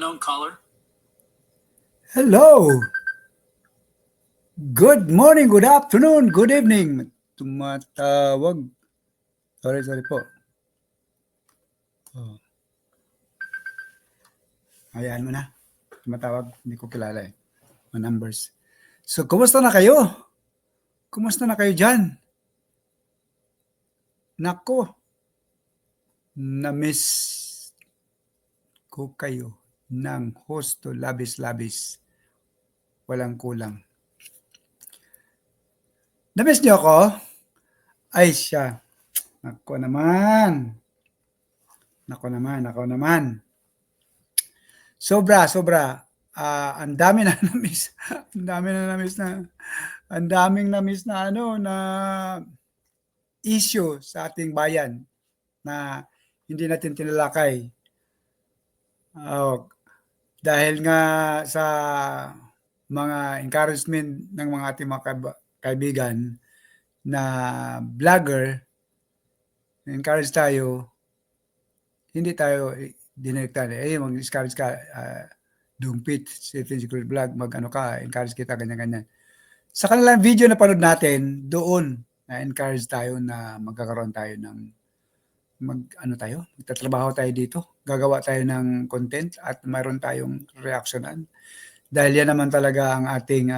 unknown caller. Hello. Good morning, good afternoon, good evening. Tumatawag. Sorry po. Oh. Hayaan mo na. Tumatawag. Hindi ko kilala eh. Mga numbers. So, kumusta na kayo? Kumusta na kayo dyan? Nako. Na-miss ko kayo ng husto labis-labis. Walang kulang. Na-miss niyo ako? Ay siya. Nako naman. Sobra. Ang dami na na-miss. Ang daming na-miss na na issue sa ating bayan na hindi natin tinalakay. Dahil nga sa mga encouragement ng mga ating mga kaibigan na vlogger, encourage tayo, hindi tayo dinirect mag-discourage ka, Dumpit, Stephen Secret Vlog, mag-ano ka, encourage kita, ganyan-ganyan. Sa kanilang video na panood natin, doon na-encourage tayo na magkakaroon tayo ng magtatrabaho tayo dito, gagawa tayo ng content at mayroon tayong reaksyonan. Dahil yan naman talaga ang ating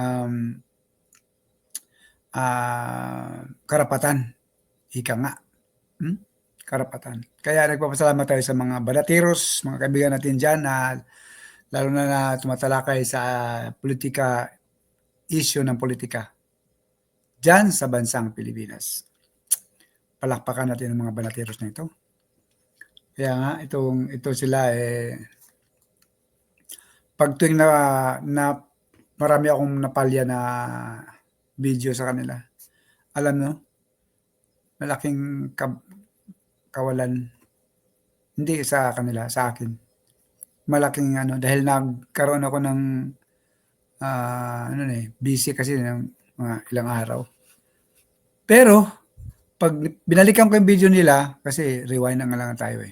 karapatan. Ika nga. Karapatan. Kaya nagpapasalamat tayo sa mga balatiros, mga kaibigan natin dyan na lalo na tumatalakay sa politika, issue ng politika dyan sa bansang Pilipinas. Palakpakan natin ang mga balatiros na ito. Kaya nga, ito sila pag tuwing na marami akong napalya na video sa kanila, alam mo, malaking kawalan, hindi sa kanila, sa akin. Malaking dahil nagkaroon ako ng busy kasi ng mga ilang araw. Pero, pag binalikan ko yung video nila, kasi rewind na nga lang tayo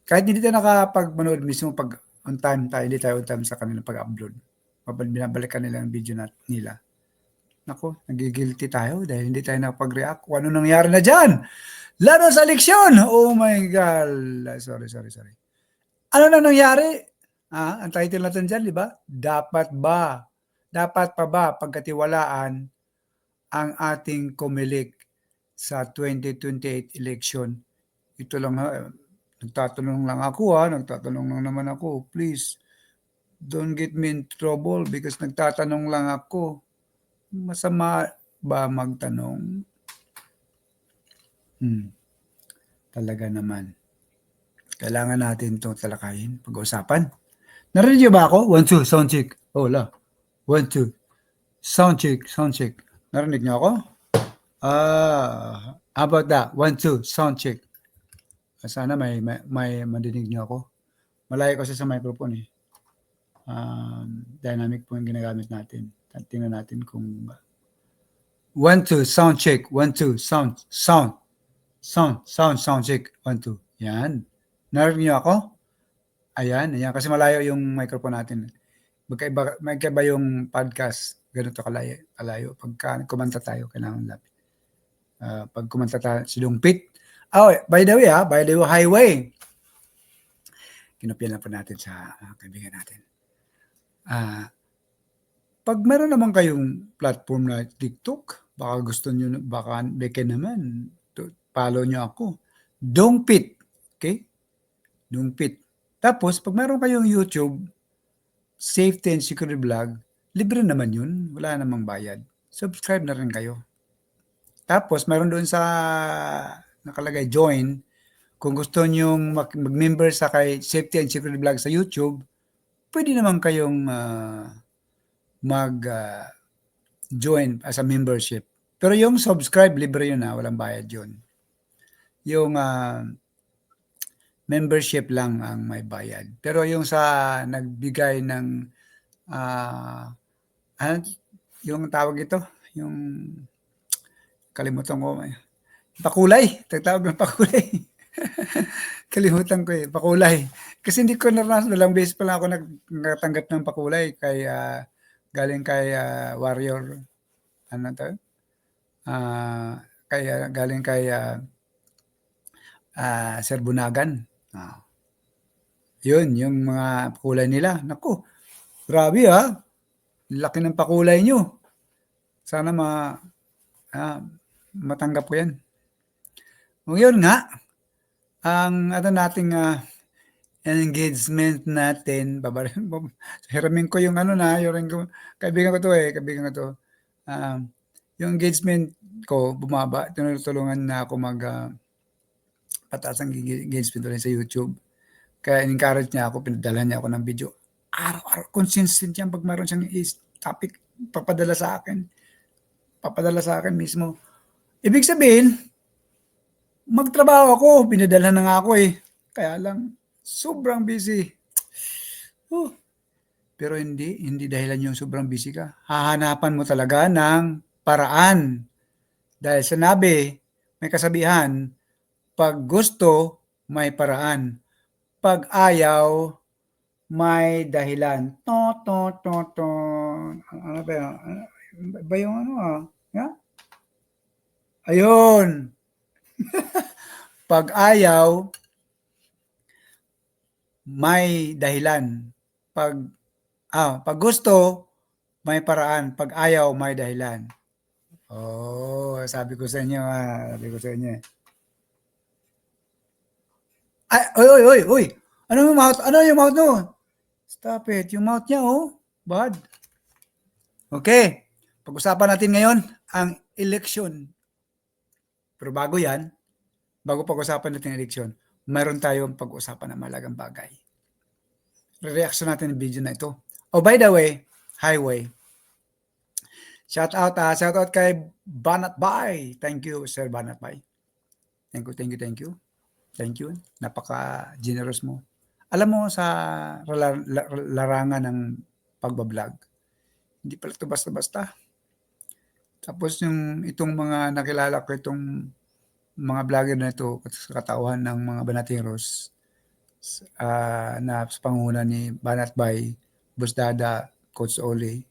Kahit hindi tayo nakapag-manood mismo pag on time tayo, hindi tayo on time sa kanilang pag-upload. Binabalikan nila yung video nila. Nako, nagigilty tayo dahil hindi tayo nakapag-react. Kung ano nangyari na dyan? Lalo sa eleksyon! Oh my God! Sorry. Ano na nangyari? Ang title natin dyan, di ba? Dapat pa ba pagkatiwalaan ang ating COMELEC sa 2028 election? Ito lang nagtatanong lang naman ako. Please, don't get me in trouble because nagtatanong lang ako. Masama ba magtanong? Talaga naman. Kailangan natin itong talakayin, pag-usapan. Narinig niyo ba ako? 1, 2, sound check. Oh, la. 1, 2. Sound check. Narinig niyo ako? How about that? 1, 2, sound check. Sana may madinig niyo ako. Malayo kasi sa microphone Dynamic po yung ginagamit natin. Tingnan natin kung 1, 2, sound check. 1, 2, sound check. 1, 2. Yan. Narinig niyo ako? Ayan. Kasi malayo yung microphone natin. Magkaiba yung podcast. Ganito kalayo. Pagka kumanta tayo, kailangan lapit. Pag kumanta tayo, si Dumpit. By the way, highway. Kinopyan lang po natin sa kaibigan natin. Pag meron naman kayong platform na TikTok, baka gusto nyo, baka naman, follow nyo ako. Dumpit. Okay? Dumpit. Tapos, pag meron kayong YouTube, Safety and Security Vlog, libre naman yun. Wala namang bayad. Subscribe na rin kayo. Tapos, meron doon sa nakalagay join. Kung gusto nyong mag-member sa kay Safety and Security Vlog sa YouTube, pwede naman kayong mag-join as a membership. Pero yung subscribe, libre yun walang bayad yun. Yung membership lang ang may bayad. Pero yung sa nagbigay ng yung tawag ito, yung kalimutan ko, pakulay. Tagtawag ng pakulay. Kalimutan ko, eh, pakulay. Kasi hindi ko naranasan, ilang beses pa lang ako nakatanggap ng pakulay kay, galing kay, Warrior ano 'to, galing kay, Sir Bunagan. 'Yun yung mga pakulay nila. Naku, grabe, laki ng pakulay niyo. Sana ah, matanggap ko 'yan. O 'yun nga, ang ano nating, engagement natin hiramin ko yung ano hiramin ko kaibigan ko 'to, kaibigan ko 'to. Yung engagement ko bumaba, tinutulungan na ako pataas ang engagement ulit sa YouTube. Kaya in-encourage niya ako, pinadalhan niya ako ng video. Araw-araw, consistent yan 'pag meron siyang topic, papadala sa akin mismo. Ibig sabihin, magtrabaho ako, pinadalhan na nga ako, kaya lang sobrang busy. Pero hindi dahilan yung sobrang busy ka. Hahanapan mo talaga ng paraan. Dahil may kasabihan, 'pag gusto, may paraan. 'Pag ayaw, may dahilan. To. Ano ba yun? Ano ba yung ano, yeah? Ayun. 'Pag ayaw, may dahilan. 'Pag gusto, may paraan. 'Pag ayaw, may dahilan. Sabi ko sa inyo, sabi ko sa inyo. Ay, oy. Ano yung mouth? Ano yung mouth mo? Stop it. Yung mouth niya, bad. Okay. Pag-usapan natin ngayon ang election. Pero bago pag-usapan natin ang election, mayroon tayong pag-usapan ng malagang bagay. Re-reaction natin ang video na ito. By the way, highway. Shout out kay Banat Bay. Thank you, Sir Banat Bay. Thank you. Thank you. Napaka-generous mo. Alam mo, sa larangan ng pagbablog, hindi pala ito basta-basta. Tapos itong mga nakilala ko, itong mga vlogger na ito, sa katauhan ng mga Banateros, na sa panguna ni Banat Bay, Boss Dada, Coach Oli,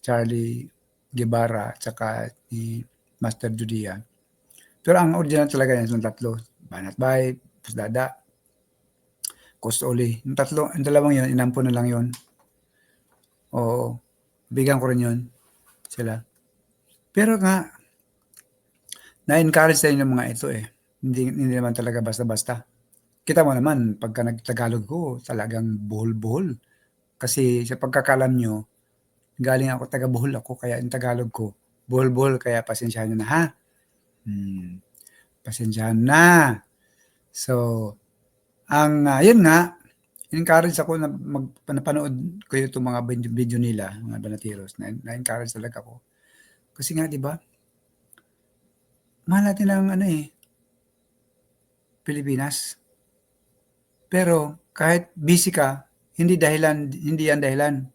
Charlie Guevara, tsaka ni Master Judia. Pero ang original talaga yan, yung tatlo. Banat Bay, Boss Dada, Coach Oli. Yung dalawang yun, inampun na lang yun. Oo. Bigyan ko rin yun. Sila. Pero nga, na-encourage tayo ng mga ito Hindi naman talaga basta-basta. Kita mo naman, pagka nag-Tagalog ko, talagang buhol-buhol. Kasi sa pagkakalam nyo, galing ako, taga-Bohol ako, kaya yung Tagalog ko, buhol-buhol, kaya pasensyahan nyo na, ha? Pasensyahan na. So, yun nga, encourage ako na napanood ko itong mga video nila, mga Banateros, na-encourage talaga ako. Kasi nga, di ba, mahal natin ang Pilipinas. Pero kahit busy ka, hindi yan dahilan.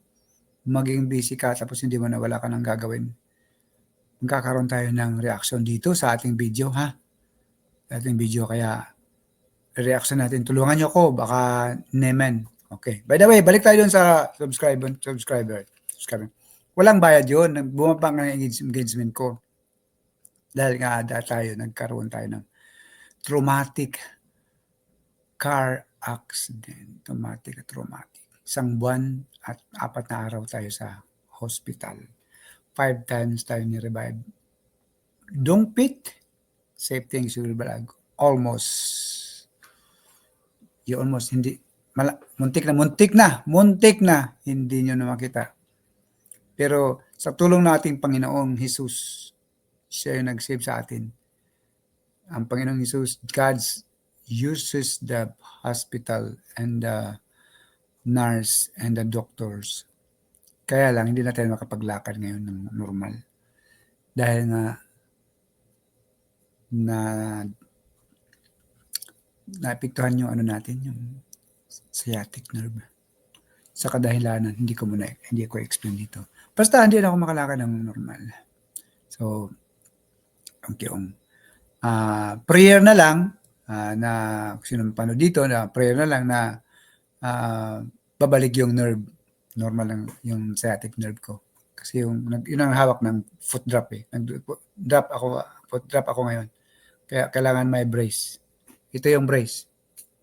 Maging busy ka tapos hindi mo na wala ka nang gagawin. Magkakaroon tayo ng reaction dito sa ating video, ha? Ating video, kaya reaction natin. Tulungan nyo ko, baka nemen. Okay. By the way, balik tayo dun sa subscriber. Walang bayad yun. Bumaba nga ang engagement ko. Dahil nga nagkaroon tayo ng traumatic car accident. Traumatic. 1 buwan at 4 na araw tayo sa hospital. 5 times tayo ni-revive. Dungpit, safety and survival. Almost, hindi, muntik na, hindi nyo na makita. Pero sa tulong nating Panginoong Jesus, siya yung nag-save sa atin. Ang Panginoong Jesus, God uses the hospital and the nurse and the doctors. Kaya lang, hindi na tayo makapaglakad ngayon ng normal. Dahil nga, naapektuhan yung natin, yung sciatic nerve. Sa kadahilanan, hindi ko explain dito. Basta hindi na ako makalakad ng normal. So, prayer na lang, na sinong pano dito na prayer na lang na babalik yung nerve. Normal lang yung sciatic nerve ko. Kasi yun ang hawak ng foot drop eh. Foot drop ako ngayon. Kaya kailangan may brace. Ito yung brace.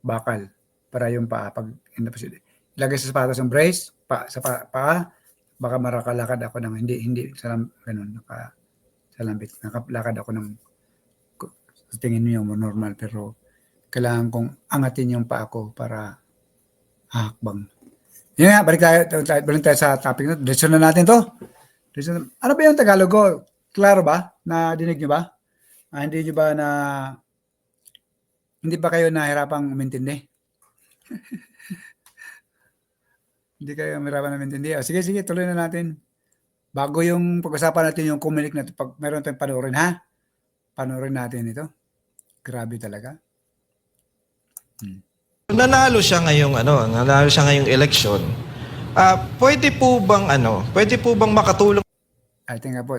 Bakal. Para yung paa. Pag ilagay sa sapatos yung brace, sa paa, baka marakalakad ako ng hindi ganun, salambit. Nakalakad ako ng sa tingin niyo normal pero kailangan kong angatin yung paa ko para hakbang. Yun nga, balik tayo sa topic na. Diretso na natin to. Ano ba yung Tagalog ko? Klaro ba? Dinig nyo ba? Hindi nyo ba hindi ba kayo nahirapang umintindi? Hindi kayo nahirapan umintindi. Sige, tuloy na natin. Bago yung pag-usapan natin yung Comelec na pag meron tayong panoorin, ha? Panoorin natin ito. Grabe talaga. Nanalo siya ngayong eleksyon. Pwede po bang makatulong? Ay, teka po.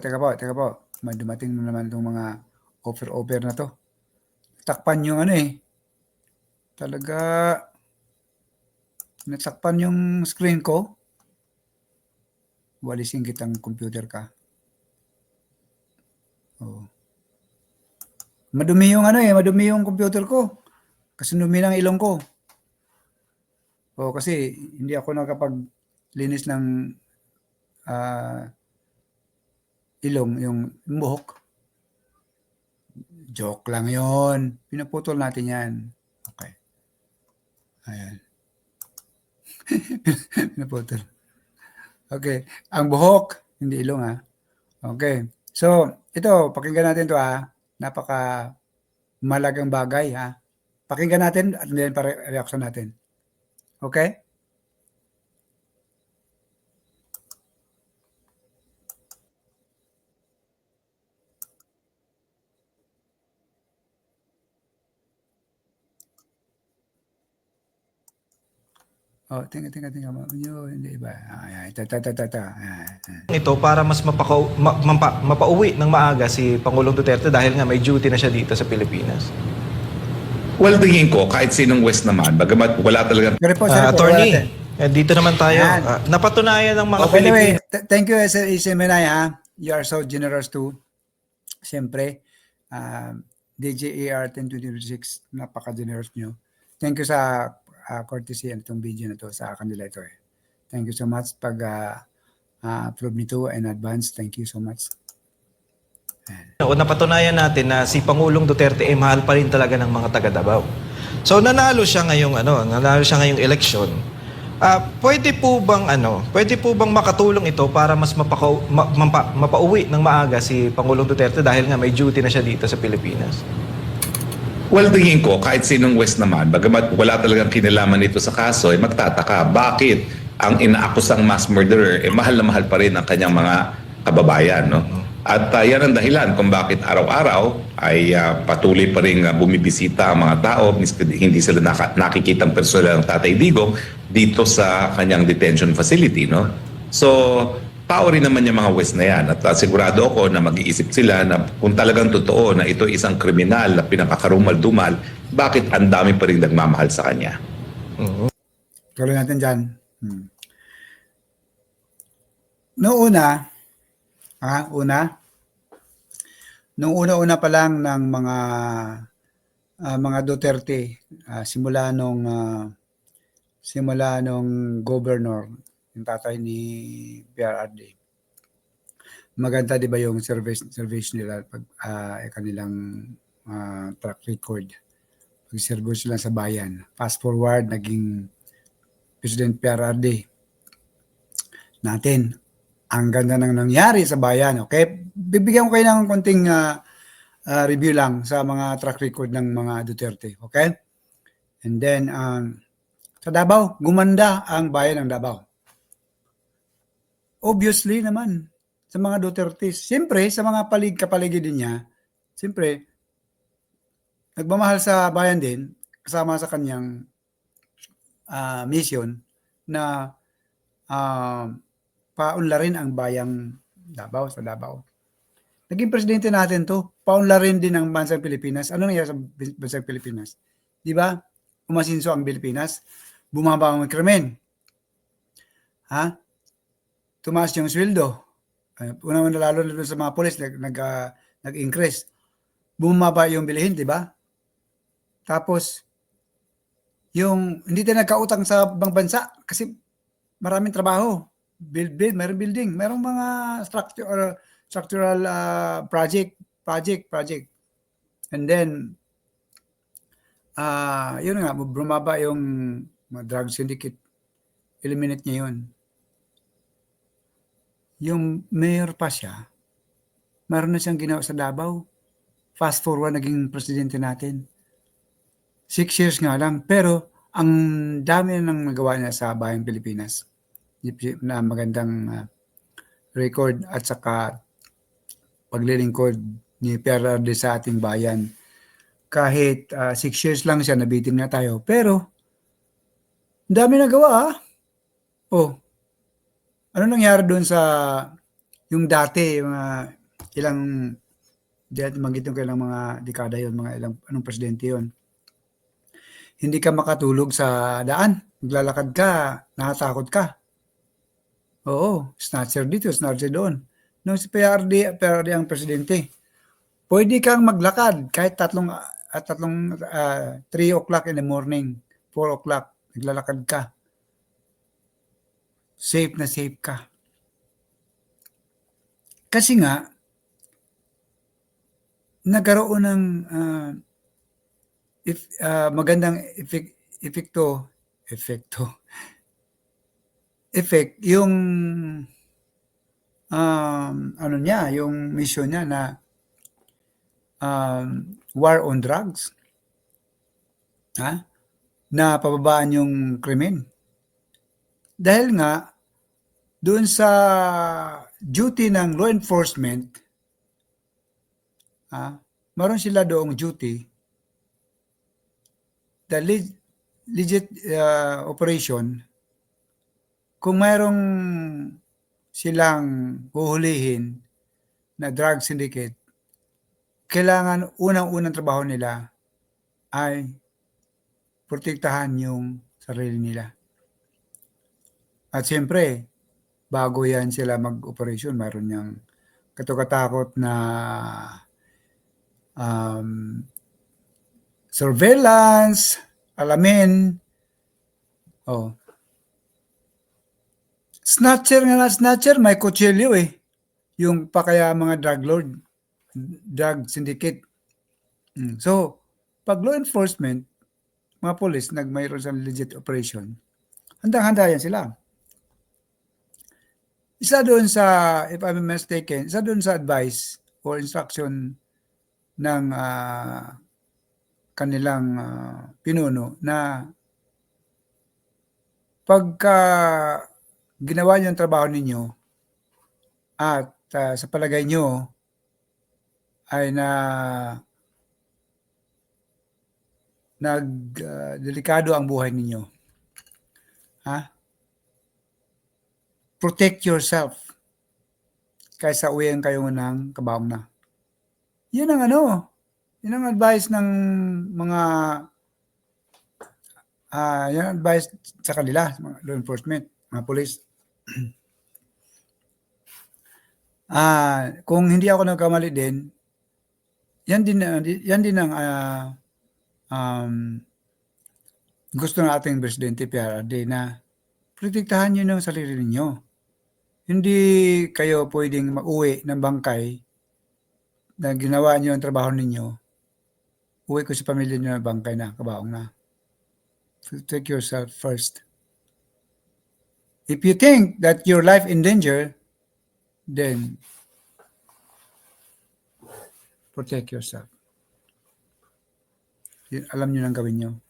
May dumating na naman itong mga offer na to. Takpan yung talaga, natakpan yung screen ko. Walisin kitang computer ka. Oh. Madumi yung computer ko. Kasi dumi ng ilong ko. Kasi hindi ako nakapaglinis ng ilong, yung buhok. Joke lang yon. Pinaputol natin yan. Okay. Ayan. Pinaputol. Okay. Ang buhok, hindi ilong ha. Okay. So, ito, pakinggan natin to ha. Napaka malagang bagay ha. Pakinggan natin at then reaction natin. Okay? Tingnan mo. Hindi ba? Ito para mas mapauwi ng maaga si Pangulong Duterte dahil nga may duty na siya dito sa Pilipinas. Well, tingin ko, kahit sinong West naman, bagamat wala talagang... Attorney, dito naman tayo. Napatunayan ng mga Pilipino. Thank you, SMNI ha. You are so generous too. Siyempre, DJAR 1026, napaka-generous nyo. Thank you sa courtesy itong video na to sa kanila ito eh. Thank you so much pag-approve nito in advance. Thank you so much. Napatunayan natin na si Pangulong Duterte ay mahal pa rin talaga ng mga taga Davao. So nanalo siya ngayong eleksyon. Pwede po bang makatulong ito para mas mapauwi ng maaga si Pangulong Duterte dahil nga may duty na siya dito sa Pilipinas? Well, tingin ko, kahit sinong West naman, bagamat wala talagang kinalaman nito sa kaso, ay magtataka bakit ang inaakusang mass murderer mahal na mahal pa rin ang kanyang mga kababayan, no? At yan ang dahilan kung bakit araw-araw ay patuloy pa rin bumibisita ang mga tao, hindi sila nakikitang personal ng Tatay Digong dito sa kanyang detention facility, no? So, tao rin naman yung mga West na yan at sigurado ako na mag-iisip sila na kung talagang totoo na ito isang kriminal na pinakakarumal-dumal, bakit ang dami pa rin nagmamahal sa kanya? Tuloy natin dyan. Noong una pa lang ng mga Duterte, simula nung governor, yung tatay ni PRRD. Maganda 'di ba yung service nila pag kanilang track record. Pag-serve sila sa bayan. Fast forward naging President PRRD natin. Ang ganda nang nangyari sa bayan. Okay? Bibigyan ko kayo ng konting review lang sa mga track record ng mga Duterte. Okay? And then, sa Davao, gumanda ang bayan ng Davao. Obviously naman, sa mga Duterte, siyempre, sa mga kapaligid din niya, siyempre, nagmamahal sa bayan din, kasama sa kanyang mission na paunlarin ang bayang Davao sa Davao. Naging presidente natin to. Paunlarin din ng bansang Pilipinas. Ano nangyari sa bansang Pilipinas? Di ba? Umasinso ang Pilipinas. Bumaba ang krimen. Ha? Tumaas yung sweldo. Una-una lalo na sa mga polis, nag-increase. Bumaba yung bilihin, di ba? Tapos, yung hindi tayo nagkautang sa ibang bansa kasi maraming trabaho. Mayroong building, mayroong mga structural project. And then, yun nga, bumaba yung mga drug syndicate. Eliminate niya yun. Yung mayor pa siya, meron na siyang ginawa sa Davao. Fast forward, naging presidente natin. 6 years nga lang. Pero, ang dami na nang nagawa niya sa bayang Pilipinas. Na magandang record at saka paglilingkod ni PRRD sa ating bayan. Kahit 6 years lang siya, nabitin na tayo. Pero, dami nagawa. Oh, ano nangyari doon sa yung dati, mga ilang, dahil manggit yung kailang mga dekada yon, mga ilang, anong presidente yon. Hindi ka makatulog sa daan. Maglalakad ka, nakatakot ka. Oo, snatcher dito, snatcher doon. Nung si PRD ang presidente, pwede kang maglakad kahit 3 o'clock in the morning, 4 o'clock, naglalakad ka. Safe na safe ka. Kasi nga, nagkaroon ng magandang effect yung ano niya, yung mission niya na war on drugs, na pababaan yung krimen. Dahil nga, doon sa duty ng law enforcement, meron sila doong duty, the legit operation, kung mayroong silang huhulihin na drug syndicate, kailangan unang-unang trabaho nila ay protektahan yung sarili nila. At siyempre, bago yan sila mag-operasyon, mayroon niyang katukatakot na surveillance, alamin. Snatcher, may kutsilyo eh. Yung pa kaya mga drug lord, drug syndicate. So, pag law enforcement, mga police, mayroon sa legit operation, handang-handa yan sila. Isa doon sa, if I'm mistaken, isa doon sa advice or instruction ng kanilang pinuno na pagka ginawa niyo ang trabaho ninyo at sa palagay nyo ay delikado ang buhay ninyo. Protect yourself kaysa uwian kayo ng kabaong na. Yun ang advice ng mga yan ang advice sa kanila, mga law enforcement, mga police. Kung hindi ako nagkamali din, yan din ang gusto ng ating presidente PRRD na protektahan niyo ng sarili ninyo. Hindi kayo pwedeng mauwi ng bangkay na ginawa niyo ang trabaho ninyo. Uwi ko sa pamilya niyo ng bangkay na, kabaong na. Protect yourself first. If you think that your life in danger, then protect yourself. Alam niyo nang gawin niyo.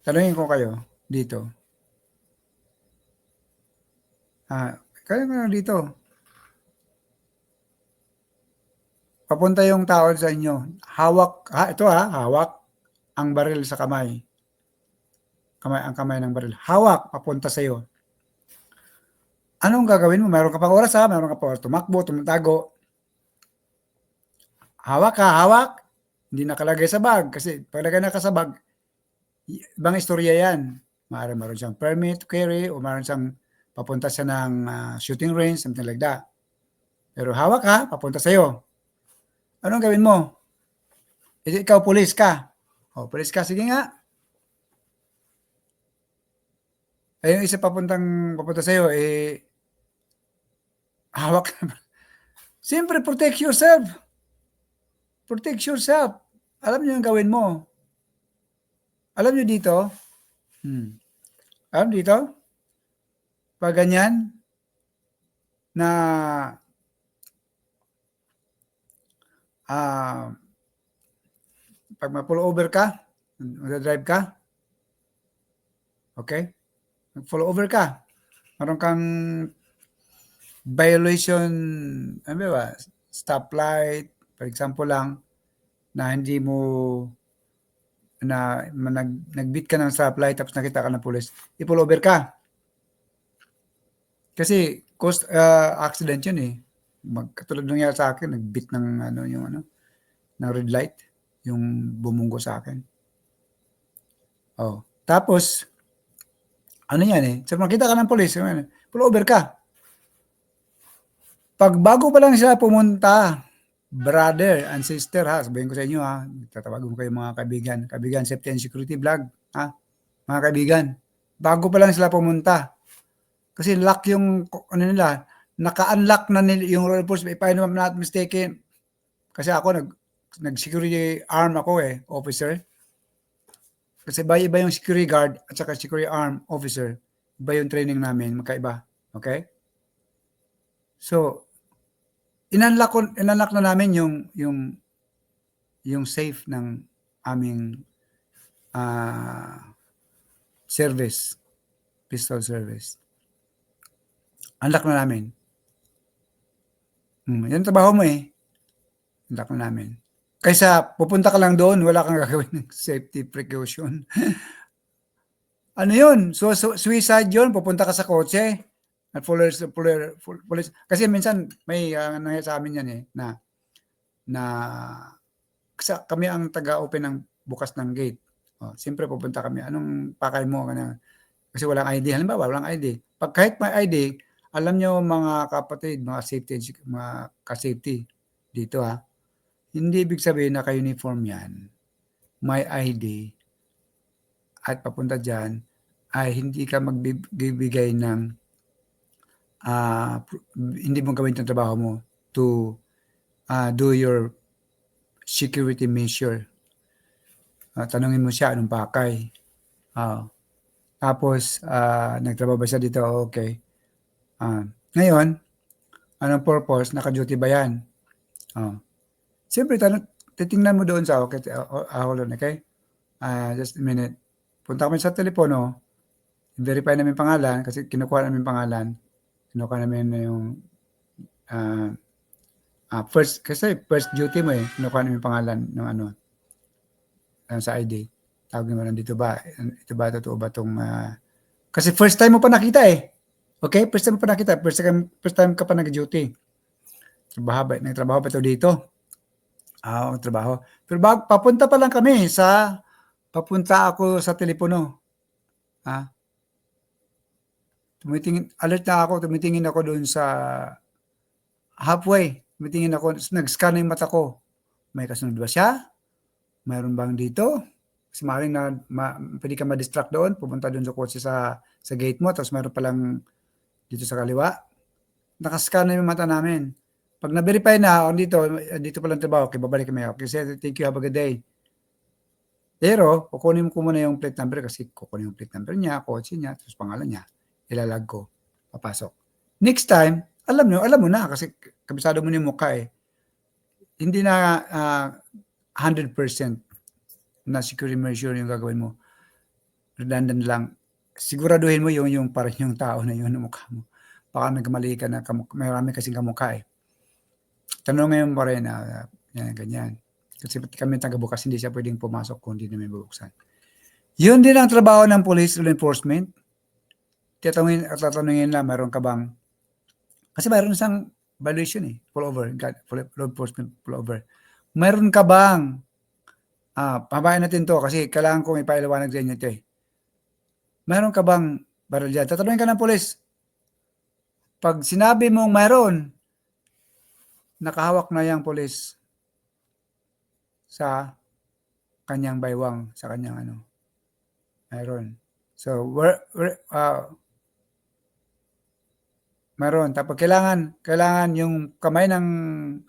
Tanungin ko kayo dito. Kayo nga dito. Papunta yung tao sa inyo. Hawak ang baril sa kamay. Ang kamay ng baril. Hawak, papunta sa iyo. Anong gagawin mo? Mayroon ka pang oras Mayroon ka pang oras. Tumakbo, tumatago. hawak ka, hawak, hindi nakalagay sa bag. Kasi pag naka sa bag, ibang istorya yan. Maaaring meron siyang permit to carry o meron siyang papunta siya ng shooting range, something like that. Pero hawak ka, papunta sa'yo. Anong gawin mo? Ikaw, pulis ka. O, pulis ka, sige nga. Ay, yung isa papunta sa'yo, hawak ka. Siyempre, protect yourself. Protect yourself. Alam niyo yung gawin mo. Alam niyo dito? Alam dito? Pag ganyan, na pag ma-pull over ka, mag-drive ka, okay? Mag-pull over ka. Meron kang violation, ano ba, stoplight, for example lang, na hindi mo nag-beat ka ng stoplight tapos nakita ka ng pulis, i-pull over ka. Kasi accident yun eh. Katulad nangyari sa akin, nag-beat ng ng red light, yung bumunggo sa akin. Oh, tapos ano yan eh, so makita ka ng pulis, pull over ka. Pag bago pa lang sila pumunta, brother and sister ha, sabihin ko sa inyo ha, tatawagan ko kayo mga kaibigan, safety and security vlog ha, mga kaibigan, bago pa lang sila pumunta, kasi lock yung nila, naka-unlock na nila yung road enforcement, if I'm not mistaken, kasi ako nag-security arm ako officer, kasi iba yung security guard at saka security arm officer, iba yung training namin, magkaiba, okay? So, inunlock na namin yung safe ng aming service, pistol service. Unlock na namin. Yan trabaho mo unlock na namin. Kaysa pupunta ka lang doon, wala kang gagawin ng safety precaution. Ano yun? So, suicide yun, pupunta ka sa kotse, at police. Kasi minsan may nangyayari sa amin yan na kami ang taga-open ng bukas ng gate. Siyempre pupunta kami. Anong pakay mo? Kasi walang ID. Halimbawa, walang ID. Pag kahit may ID, alam nyo mga kapatid, mga ka-safety dito hindi ibig sabihin na ka-uniform yan. May ID at papunta dyan ay hindi ka magbibigay ng hindi mo gawin yung trabaho mo to do your security measure. Tanungin mo siya anong pakay. Tapos, nagtrabaho ba siya dito? Okay. Ngayon, anong purpose? Naka-duty ba yan? Siyempre, titingnan mo doon sa hold on, okay? Just a minute. Punta kami sa telepono, verify namin pangalan, kasi kinukuha namin pangalan. Kinukuha namin yung first duty mo kinukuha namin pangalan ng sa ID. Tawag naman, ito ba, totoo ba itong, kasi first time mo pa nakita okay? First time mo pa nakita, first time ka pa nag-duty. Nagtrabaho ba ito dito? Trabaho. Pero papunta pa lang kami papunta ako sa telepono. Alert na ako, tumitingin ako doon sa halfway. Tumitingin ako, nag-scan na yung mata ko. May kasunod ba siya? Mayroon bang dito? Kasi maaaring pwede ka ma-distract doon, pupunta doon sa kotse sa gate mo, tapos mayroon palang dito sa kaliwa. Nakascan na yung mata namin. Pag na-verify na, dito palang trabaho, okay, babalik kami. Okay, thank you, have a good day. Pero, kukunin ko muna yung plate number kasi kukunin yung plate number niya, kotse niya, tapos pangalan niya. Ilalag ko, papasok. Next time, alam mo na kasi kabisado mo na yung mukha Hindi na 100% na security measure yung gagawin mo. Redundant lang. Siguraduhin mo yung parang yung tao na yun ng mukha mo. Baka nagmali ka na, marami kasing kamukha Tanong ngayon pa rin ganyan. Kasi kami taga-bukas, hindi siya pwedeng pumasok kung hindi namin bubuksan. Yun din ang trabaho ng police law enforcement. Tatanungin lang, meron ka bang, kasi mayroon isang violation pull over, law enforcement pull over. Mayroon ka bang, pabayan natin to kasi kailangan ko may pailiwanag sa inyo ito eh. Mayroon ka bang baril dyan? Tatanungin ka ng pulis. Pag sinabi mong mayroon, nakahawak na yung pulis sa kanyang baywang, sa kanyang ano. Mayroon. So, mayroon. Tapos kailangan yung kamay ng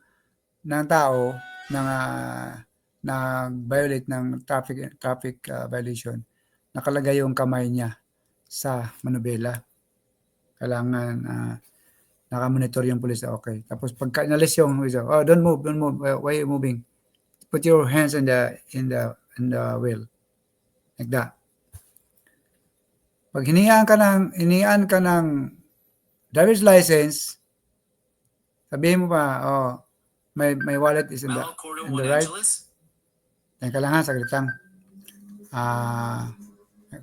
tao na violate ng traffic violation, nakalagay yung kamay niya sa manubela. Kailangan nakamonitor yung pulis. Okay. Tapos pagka inalis yung don't move. Why are you moving? Put your hands in the wheel. Like that. Pag hinihaan ka ng driver's license, sabihin mo pa, my wallet is in the right. Teka lang ha, saglit lang.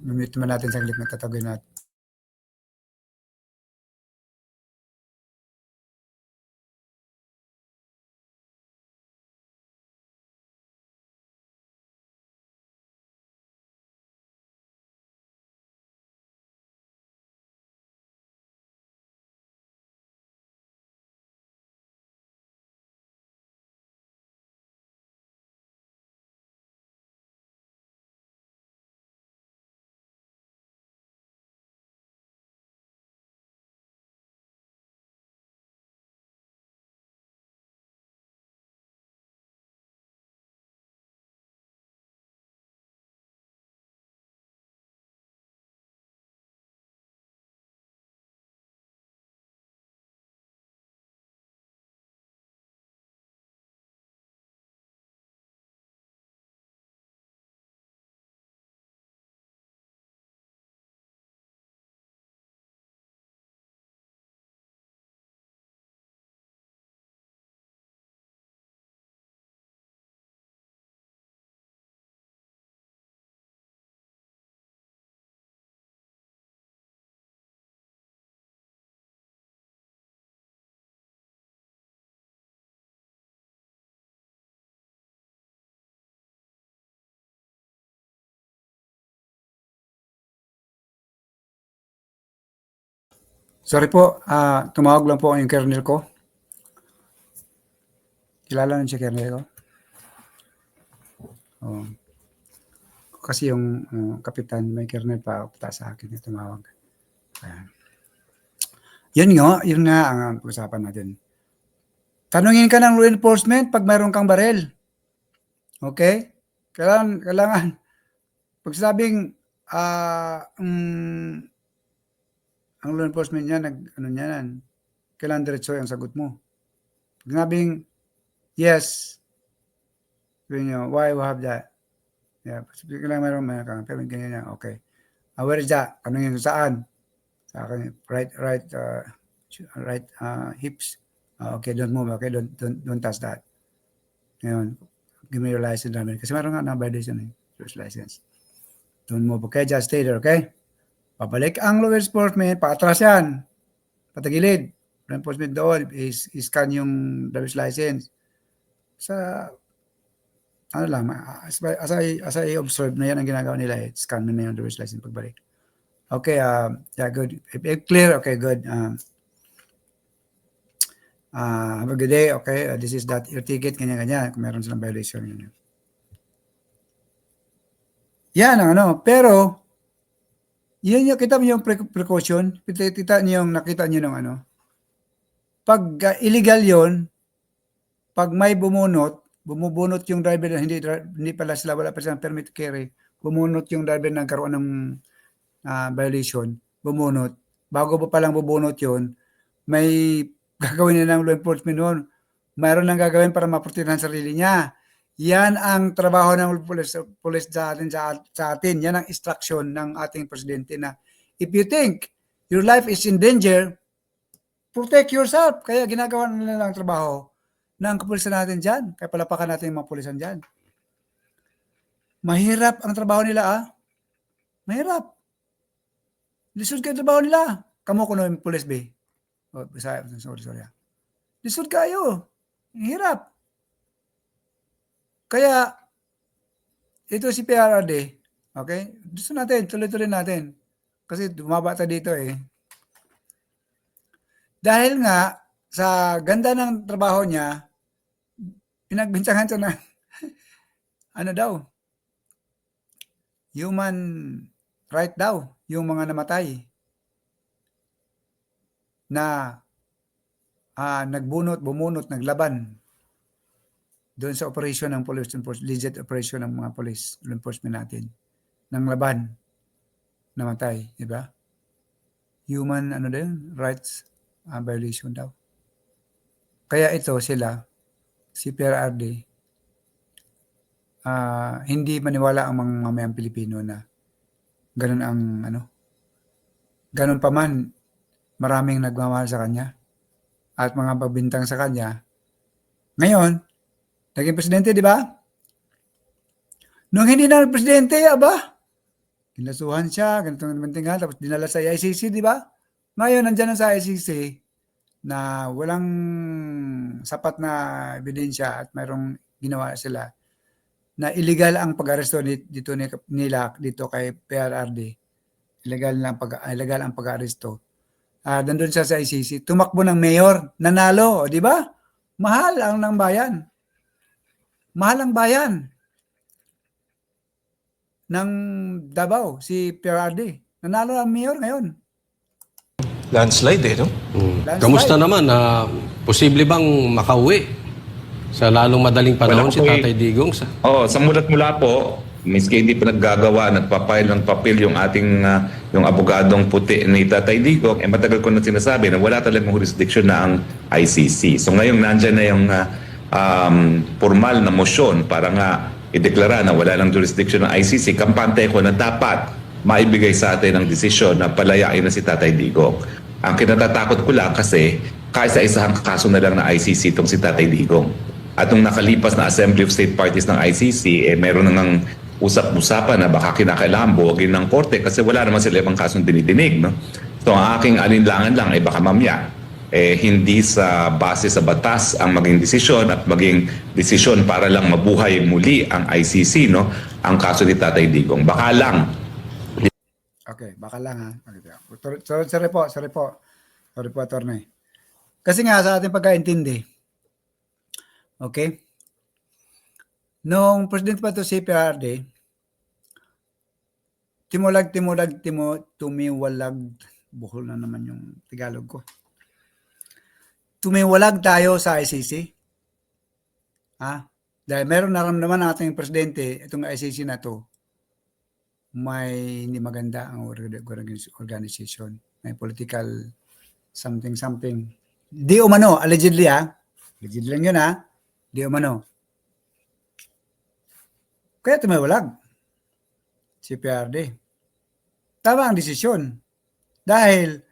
Mute naman natin saglit, matatagin natin. Sorry po, tumawag lang po yung kernel ko. Kilala niyo si kernel ko? Kasi yung kapitan, may kernel pa sa akin yung tumawag. Ayan. Yun nga ang pag-usapan natin. Tanungin ka ng law enforcement pag mayroon kang barel. Okay? Kailangan pag sabing ang law enforcement niya kailangan diretso yung sagot mo. Pag sabing yes, sabihin nyo, why we have that? Yeah, kailangan mayroon kang pero ganyan yan, okay. Where is that? Tanungin ko saan? Sa akin, right hips. Okay, don't move. Okay, don't touch that. Ngayon, give me your license namin. Kasi meron nga na violation first license. Don't move. Okay, just stay there, okay? Pabalik ang law enforcement, paatras yan. Patagilid. Law enforcement doon, scan yung driver's license. As I observe na yan ang ginagawa nila, scan na yung driver's license pagbalik. Okay, yeah, good. If clear, okay, good. Have a good day, okay, this is your ticket, ganyan-ganyan, kung meron silang violation. Yan, pero, yun yung, kita mo yung precaution, nakita niyo ng pag illegal yon, pag may bumubunot yung driver na hindi pala sila, wala pa silang permit to carry, bumunot yung driver na nagkaroon ng violation, bumunot, bago pa palang bubunot yon, may gagawin na ng law enforcement noon. Mayroon nang gagawin para maprotektahan sarili niya. Yan ang trabaho ng police sa atin. Yan ang instruction ng ating presidente na if you think your life is in danger, protect yourself. Kaya ginagawa nila ang trabaho ng kapulisan natin dyan. Kaya palapakan natin yung mga pulisan dyan. Mahirap ang trabaho nila, Mahirap. Lisod kayo trabaho nila. Kamu kuno yung police ba? Sorry. Lisod kayo. Hirap. Kaya, ito si PRRD, okay? Gusto natin, tuloy-tuloy natin. Kasi bumaba tayo dito eh. Dahil nga, sa ganda ng trabaho niya, pinagbintangan siya na, ano daw, human right daw, yung mga namatay na bumunot, naglaban doon sa operation ng police, legit operation ng mga police, law enforcement natin, ng laban, namatay, di ba? Human, rights violation daw. Kaya ito sila, si PRRD, hindi maniwala ang mga mamayang Pilipino na ganun ang, ganun pa man, maraming nagmamahal sa kanya at mga pagbintang sa kanya. Ngayon, naging presidente, di ba? Nung hindi na presidente, kinasuhan siya, ganitong namantingan, tapos dinala sa ICC, di ba? Ngayon, nandyan na sa ICC na walang sapat na ebidensya at mayroong ginawa sila na illegal ang pag-aresto nila dito kay PRRD. Illegal ang pag-aresto. Nandun siya sa ICC. Tumakbo ng mayor, nanalo, di ba? Mahal ang ng bayan. Mahal ang bayan ng Davao, si PRRD. Nanalo ang mayor ngayon. Landslide eh, no? Landslide. Kamusta naman? Posible bang makauwi sa lalong madaling panahon Wala si po Tatay Digong? Sa mulat-mula po, miski hindi pa naggagawa, nagpapile ng papel yung ating yung abogadong puti ni Tatay Digong, matagal ko na sinasabi na wala talagang jurisdiction na ang ICC. So ngayong nandyan na yung formal na motion para nga ideklara na wala ng jurisdiction ng ICC, kampante ko na dapat maibigay sa atin ang desisyon na palayain na si Tatay Digong. Ang kinatatakot ko lang kasi kaisa-isahang kaso na lang na ICC itong si Tatay Digong. At nung nakalipas na Assembly of State Parties ng ICC, meron nang usap-usapan na baka kinakailangan buwagin ng korte kasi wala naman sila ibang kasong dinidinig. No? So ang aking alinlangan lang ay baka mamaya hindi sa base sa batas ang maging desisyon at maging desisyon para lang mabuhay muli ang ICC, no? Ang kaso ni Tatay Digong. Baka lang. Okay, baka lang ha. Sorry po, attorney. Kasi nga sa ating pagkaintindi, okay? Nung president pa to si PRRD, tumiwalag, buhol na naman yung Tagalog ko. Tumiwalag tayo sa ICC. Dahil meron naramdaman natin yung presidente, itong ICC na to, may hindi maganda ang organization. May political something. Di umano, allegedly allegedly lang yun di umano. Kaya tumiwalag si PRD. Tama ang desisyon. Dahil,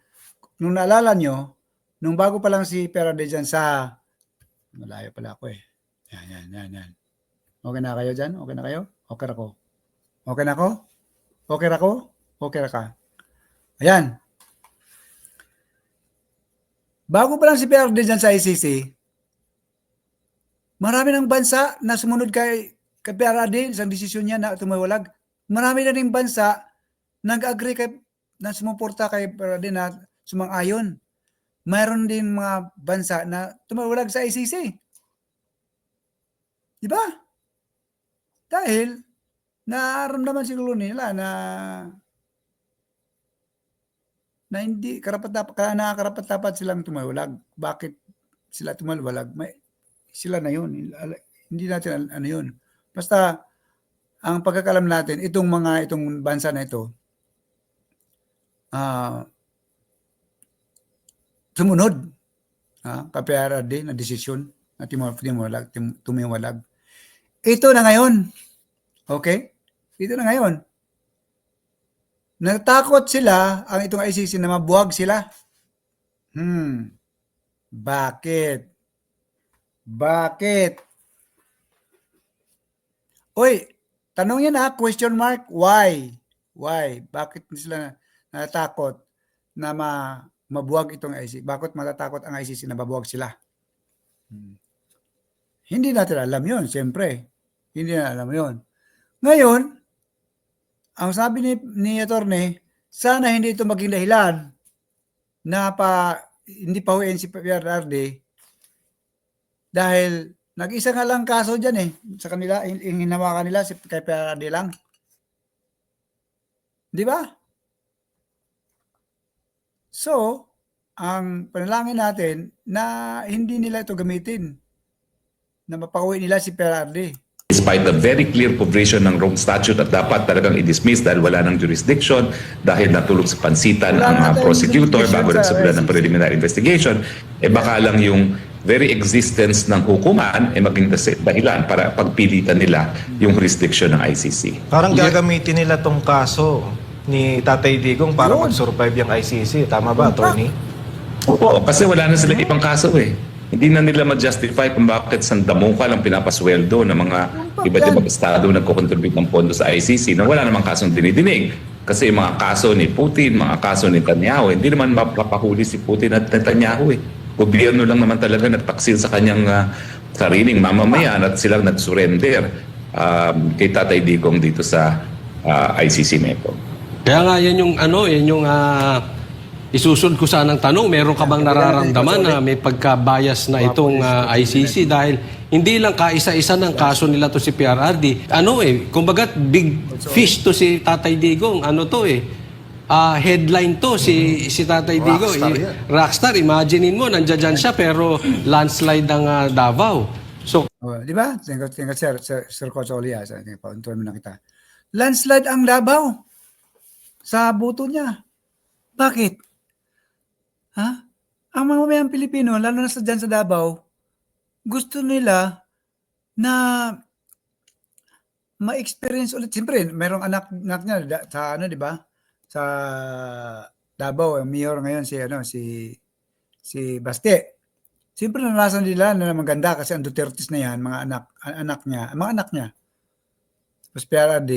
nung naalala nyo, nung bago pa lang si PRD dyan sa, malayo pala ako Yan. Okay na kayo dyan? Okay na kayo? Okay ako. Okay na ako? Okay na ako? Okay na ka. Ayan. Bago pa lang si PRD dyan sa ICC, marami ng bansa na sumunod kay PRD, isang desisyon niya na tumiwalag. Marami na rin bansa nag-agree na sumuporta kay PRD na sumang-ayon. Mayroon din mga bansa na tumiwalag sa ICC. Di ba? Dahil naramdaman siguro nila na hindi karapat-dapat silang tumiwalag. Bakit sila tumiwalag? Sila na yun. Hindi natin yun. Basta ang pagkakalam natin, itong bansa na ito, sumunod kay PRRD na desisyon na tumiwalag. Ito na ngayon. Okay? Ito na ngayon. Natakot sila, ang itong ICC, na mabuwag sila. Bakit? Uy, tanong yan question mark, why? Why? Bakit sila natakot na mabuwag itong ICC? Bakit matatakot ang ICC na mabuwag sila? Hindi natin alam yun, siyempre. Hindi na alam yon. Ngayon, ang sabi ni attorney, sana hindi ito maging dahilan na hindi pa huwiin si PRRD dahil nag-isa nga lang kaso dyan sa kanila, yung hinawakan nila kay PRRD lang. Di ba? So, ang panalangin natin na hindi nila ito gamitin na mapauwi nila si PRRD. Despite the very clear provision ng Rome Statute at dapat talagang i-dismiss dahil wala ng jurisdiction, dahil natulog sa pansitan Wala ang na tayong prosecutor jurisdiction bago sa nagsimula ng ICC. preliminary investigation, baka lang yung very existence ng hukuman maging dahilan para pagpilitan nila yung jurisdiction ng ICC. Parang gagamitin nila tong kaso ni Tatay Digong para Yun. mag-survive yung ICC. Tama ba, attorney? Oo, kasi wala na sila ibang kaso Hindi na nila ma-justify kung bakit sandamuka lang pinapasweldo ng mga iba't ibang estado nagko-contribute ng pondo sa ICC na wala namang kasong dinidinig. Kasi yung mga kaso ni Putin, mga kaso ni Netanyahu, hindi naman mapapahuli si Putin at Netanyahu Gobyerno lang naman talaga nagtaksil sa kanyang sariling mamamayan at silang nag-surrender kay Tatay Digong dito sa ICC Metro. Kaya nga yan yung isusunod ko sanang tanong, meron ka bang nararamdaman na may pagka-bias na itong ICC dahil hindi lang kaisa-isa ng kaso nila to si PRRD. Kumbaga big fish to si Tatay Digong. Headline to si Tatay Digong. Rockstar, imaginein mo, nandiyan siya pero landslide ng Davao. So, Di ba? Tingnan Sir Coach Olia. Pauntuan mo na kita. Landslide ang Davao sa buto niya. Bakit? Ang mga mamayang Pilipino, lalo na dyan sa Davao, gusto nila na ma-experience ulit. Siyempre, mayroong anak niya sa di ba? Sa Davao, ang mayor ngayon si Baste. Siyempre naranasan nila na maganda kasi ang Dutertes na yan, mga anak niya. Tapos PRRD,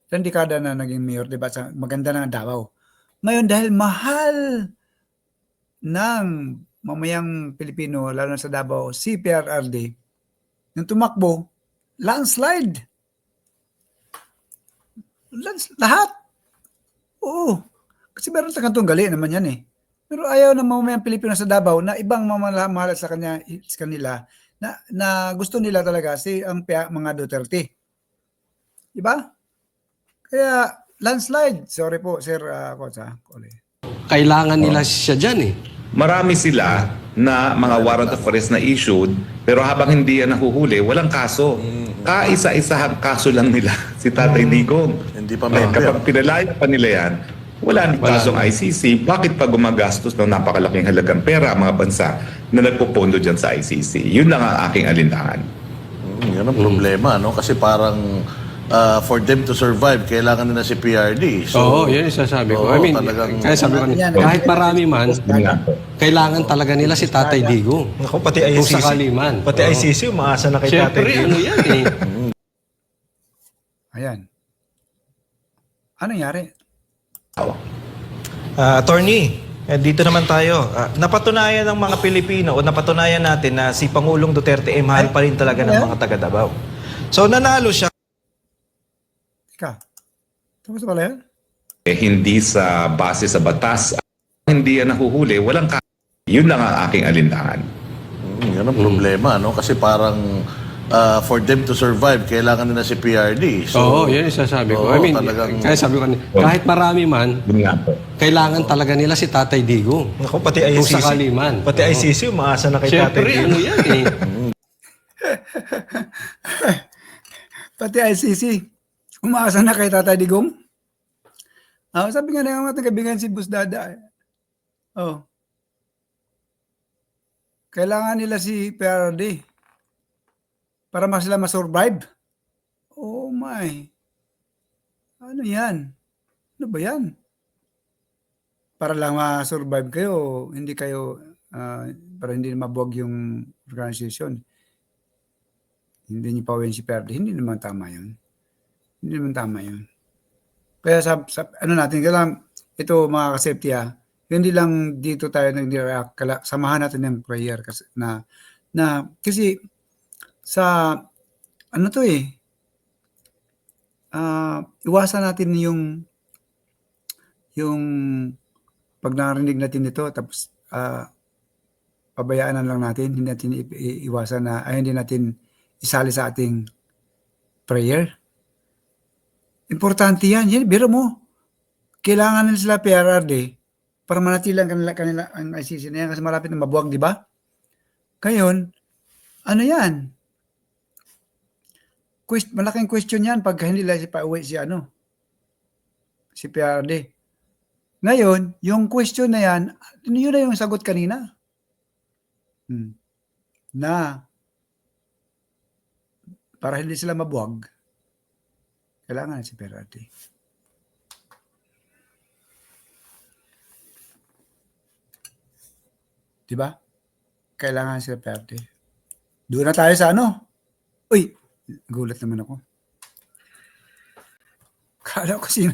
ilang dekada na naging mayor, di ba? Maganda na ang Davao. Ngayon, dahil mahal ng mamayang Pilipino, lalo na sa Davao, si PRRD, nung tumakbo, landslide. Lahat. Oo. Kasi meron sa kantong gali naman yan Pero ayaw ng mamayang Pilipino sa Davao na ibang mamahal sa kanila na gusto nila talaga ang mga Duterte. Diba? Kaya landslide. Sorry po, Sir Coach. kailangan nila siya dyan Marami sila na mga warrant of arrest na issued, pero habang hindi yan nahuhuli, walang kaso. Kaisa-isahang kaso lang nila si Tatay Digong. Hindi pa Kapag pinalaya pa nila yan, wala nang kasong ICC. Bakit pa gumagastos ng napakalaking halagang pera ang mga bansa na nagpupondo dyan sa ICC? Yun lang ang aking alinlangan. Yan ang problema, no? Kasi parang for them to survive, kailangan nila si PRD. Oo, yun yung sasabi ko. Kaya sabi ko, kahit marami man, Yun nga po. kailangan talaga nila si Tatay Digong. Ako, pati Kung ICC. sakali man. Pati ICC, umaasa na kay Tatay Siyempre, Digong. yan Ayan. Ano nangyari? Attorney, dito naman tayo. Napatunayan ng mga Pilipino o napatunayan natin na si Pangulong Duterte mahal pa rin talaga ng mga taga-Davao. So nanalo siya. Teka. Tapos pala yan? Hindi sa base sa batas, hindi yan nahuhuli, walang kaso. Yun lang ang aking alinlangan. Yan ang problema, no? Kasi parang for them to survive, kailangan nila si PRD. Oo, yun yung sasabi ko. Kaya sabi ko, kahit marami man, Yun nga po. kailangan talaga nila si Tatay Digong. Ako, pati Kung ICC. sakali man. Pati ICC, umaasa na kay Tatay Siyempre, Digong. yan Pati ICC. Umaasa na kay Tatay Digong. Sabi nga na ating kaibigan si Busdada. Kailangan nila si PRD para sila ma-survive. Oh my. Ano yan? Ano ba yan? Para lang ma-survive kayo, hindi kayo, para hindi mabuwag yung organization. Hindi niyo pawin si PRD. Hindi naman tama yun. Hindi naman tama yun. Kaya ano natin, kailangan, ito mga ka-safety hindi lang dito tayo nag-react, samahan natin ng prayer kasi kasi sa ano to iwasan natin yung pag narinig natin ito tapos pabayaan na lang natin, hindi natin iwasan na, hindi natin isali sa ating prayer. Importante yan. Yan, biro mo. Kailangan nila sila PRRD para manatili ang kanila ang ICC na yan kasi malapit na mabuwag, di ba? Ngayon, ano yan? Malaking question yan pag hindi nila pauwi si PRRD. Ngayon, yung question na yan, yun na yung sagot kanina. Na para hindi sila mabuwag, kailangan si PRRD. Diba? Kailangan si PRRD. Doon na tayo sa Uy, gulat naman ako. Kala ko sino.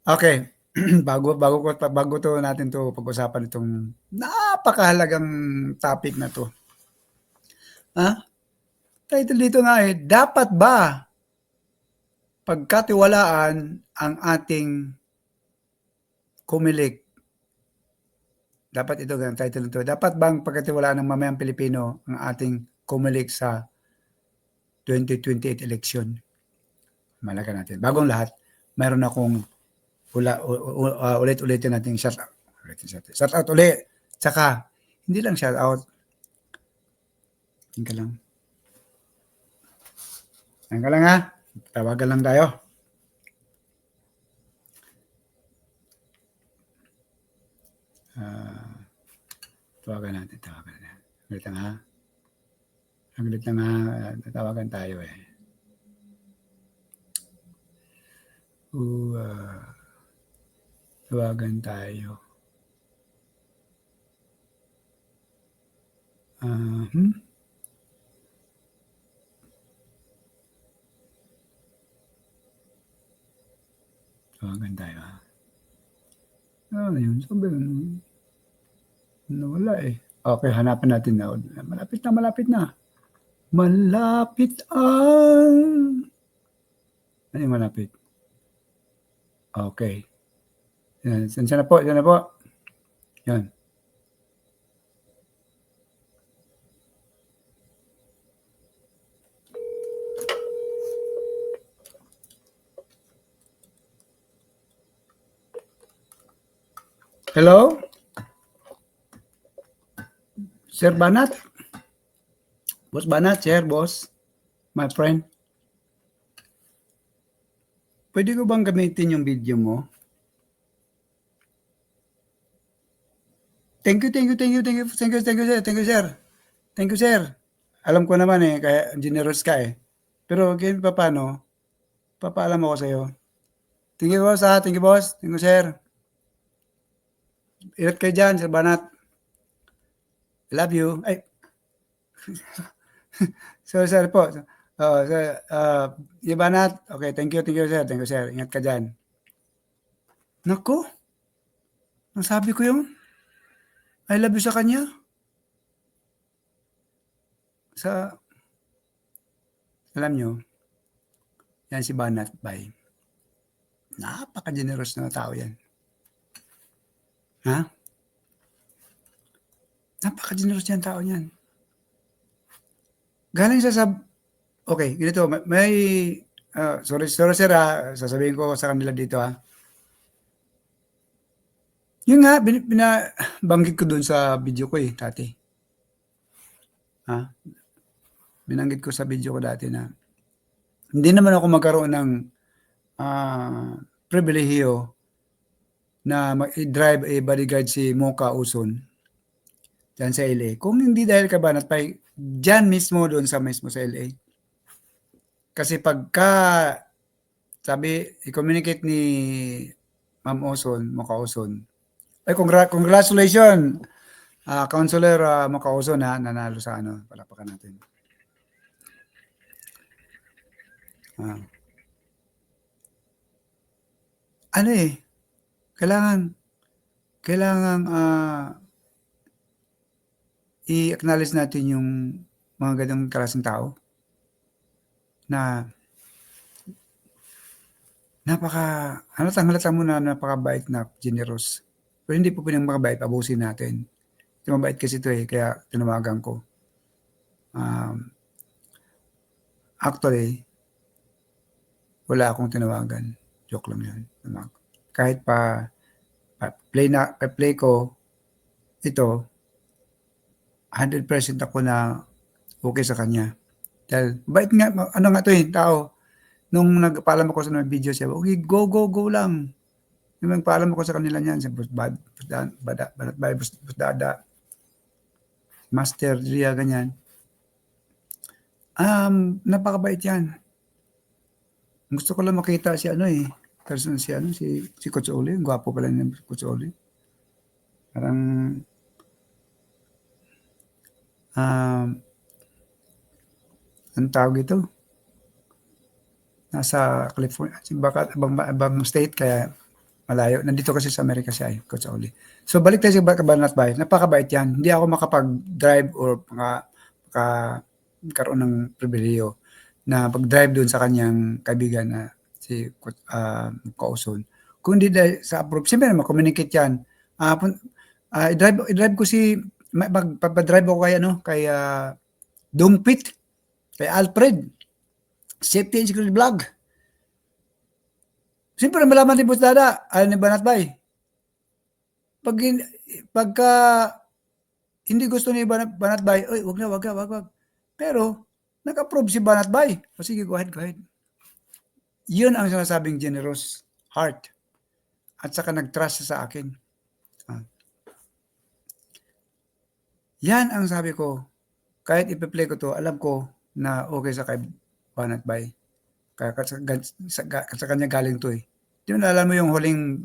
Okay. bago to natin to pag-usapan itong napakahalagang topic na to. Title dito nga dapat ba pagkatiwalaan ang ating COMELEC? Dapat ito ang title nito. Dapat bang pagkatiwalaan ng mamayang Pilipino ang ating COMELEC sa 2028 election? Malaga natin. Bagong lahat, mayroon akong ulit-ulitin natin shout out. Shout out ulit. Tsaka, hindi lang shout out. Tingka lang. Tingka lang ha. Tawagan lang tayo. Tawagan natin. Ulit lang ha. Ulit lang ha. Tawagan tayo Tawagan tayo. Tawagan tayo ha. Ano yun? Sabi nawala Okay, hanapin natin na. Malapit na. Malapit ang... Ano yung malapit? Okay. Yan na po. Yan. Hello? Sir Banat? Boss Banat, sir, boss. My friend. Pwede ko bang gamitin yung video mo? Thank you, sir. Thank you, sir. Alam ko naman kaya generous ka Pero ganyan pa paano? Papaalam ako sa'yo. Thank you, boss ha. Thank you, boss. Thank you, sir. Ingat kayo dyan, Sir Banat. I love you. Sorry po. Banat. Okay, thank you, sir. Thank you, sir. Ingat ka dyan. Naku. Nasabi ko yun. I love you sa kanya. Alam nyo, yan si Banat Bay. Napaka-generous na tao yan. Ha? Napaka-generous yan tao yan. Galing sa okay, ganito, may sorry sir sasabihin ko sa kanila dito Yung nga, binabanggit ko dun sa video ko dati. Binanggit ko sa video ko dati na hindi naman ako magkaroon ng pribilehiyo na mag-drive bodyguard si Mocha Uson dyan sa LA. Kung hindi dahil ka Banat Bay, dyan mismo doon sa LA. Kasi i-communicate ni Ma'am Uson, Mocha Uson, congratulations, Councilor Mocha Uson nanalo sa palapakan natin. Kailangan i-acknowledge natin yung mga ganang klaseng tao. na halata mo na napakabait na generous. Pero hindi po pinamabait, abusin natin. Mabait kasi ito kaya tinawagan ko. Actually, wala akong tinawagan. Joke lang yan. Kahit play ko, ito, 100% ako na okay sa kanya. Dahil, bait nga, ano nga tao, nung nagpaalam ako sa mga video siya, okay, go lang. Yung nagpaalam ako sa kanila niyan, sa Busdada, Master Ria, ganyan. Napakabait yan. Gusto ko lang makita si person si Coach Oli. Gwapo pala ni Coach Oli. Parang, ang tawag ito? Nasa California, baka ibang state, kaya malayo. Nandito kasi sa Amerika siya, Coach Oli. So, balik tayo sa Banat Bay. Napakabait yan. Hindi ako makapag-drive or karoon ng pribileyo na pag-drive doon sa kanyang kaibigan na si Kauson. Kung hindi dahil sa approve, siyempre na communicate yan. I-drive ko pag-drive ako kay Dumpit, kay Alfred, Safety and Security Vlog. Siyempre, malaman ni Busdada, ni Banat Bay. Pagka hindi gusto ni Banat Bay, wag na. Pero, nag-approve si Banat Bay. O sige, go ahead. Yun ang sinasabing generous heart. At saka nag-trust sa akin. Yan ang sabi ko. Kahit ipi-play ko to, alam ko na okay sa kay Banat Bay. Kaya sa kanya galing to Di mo na alam mo yung huling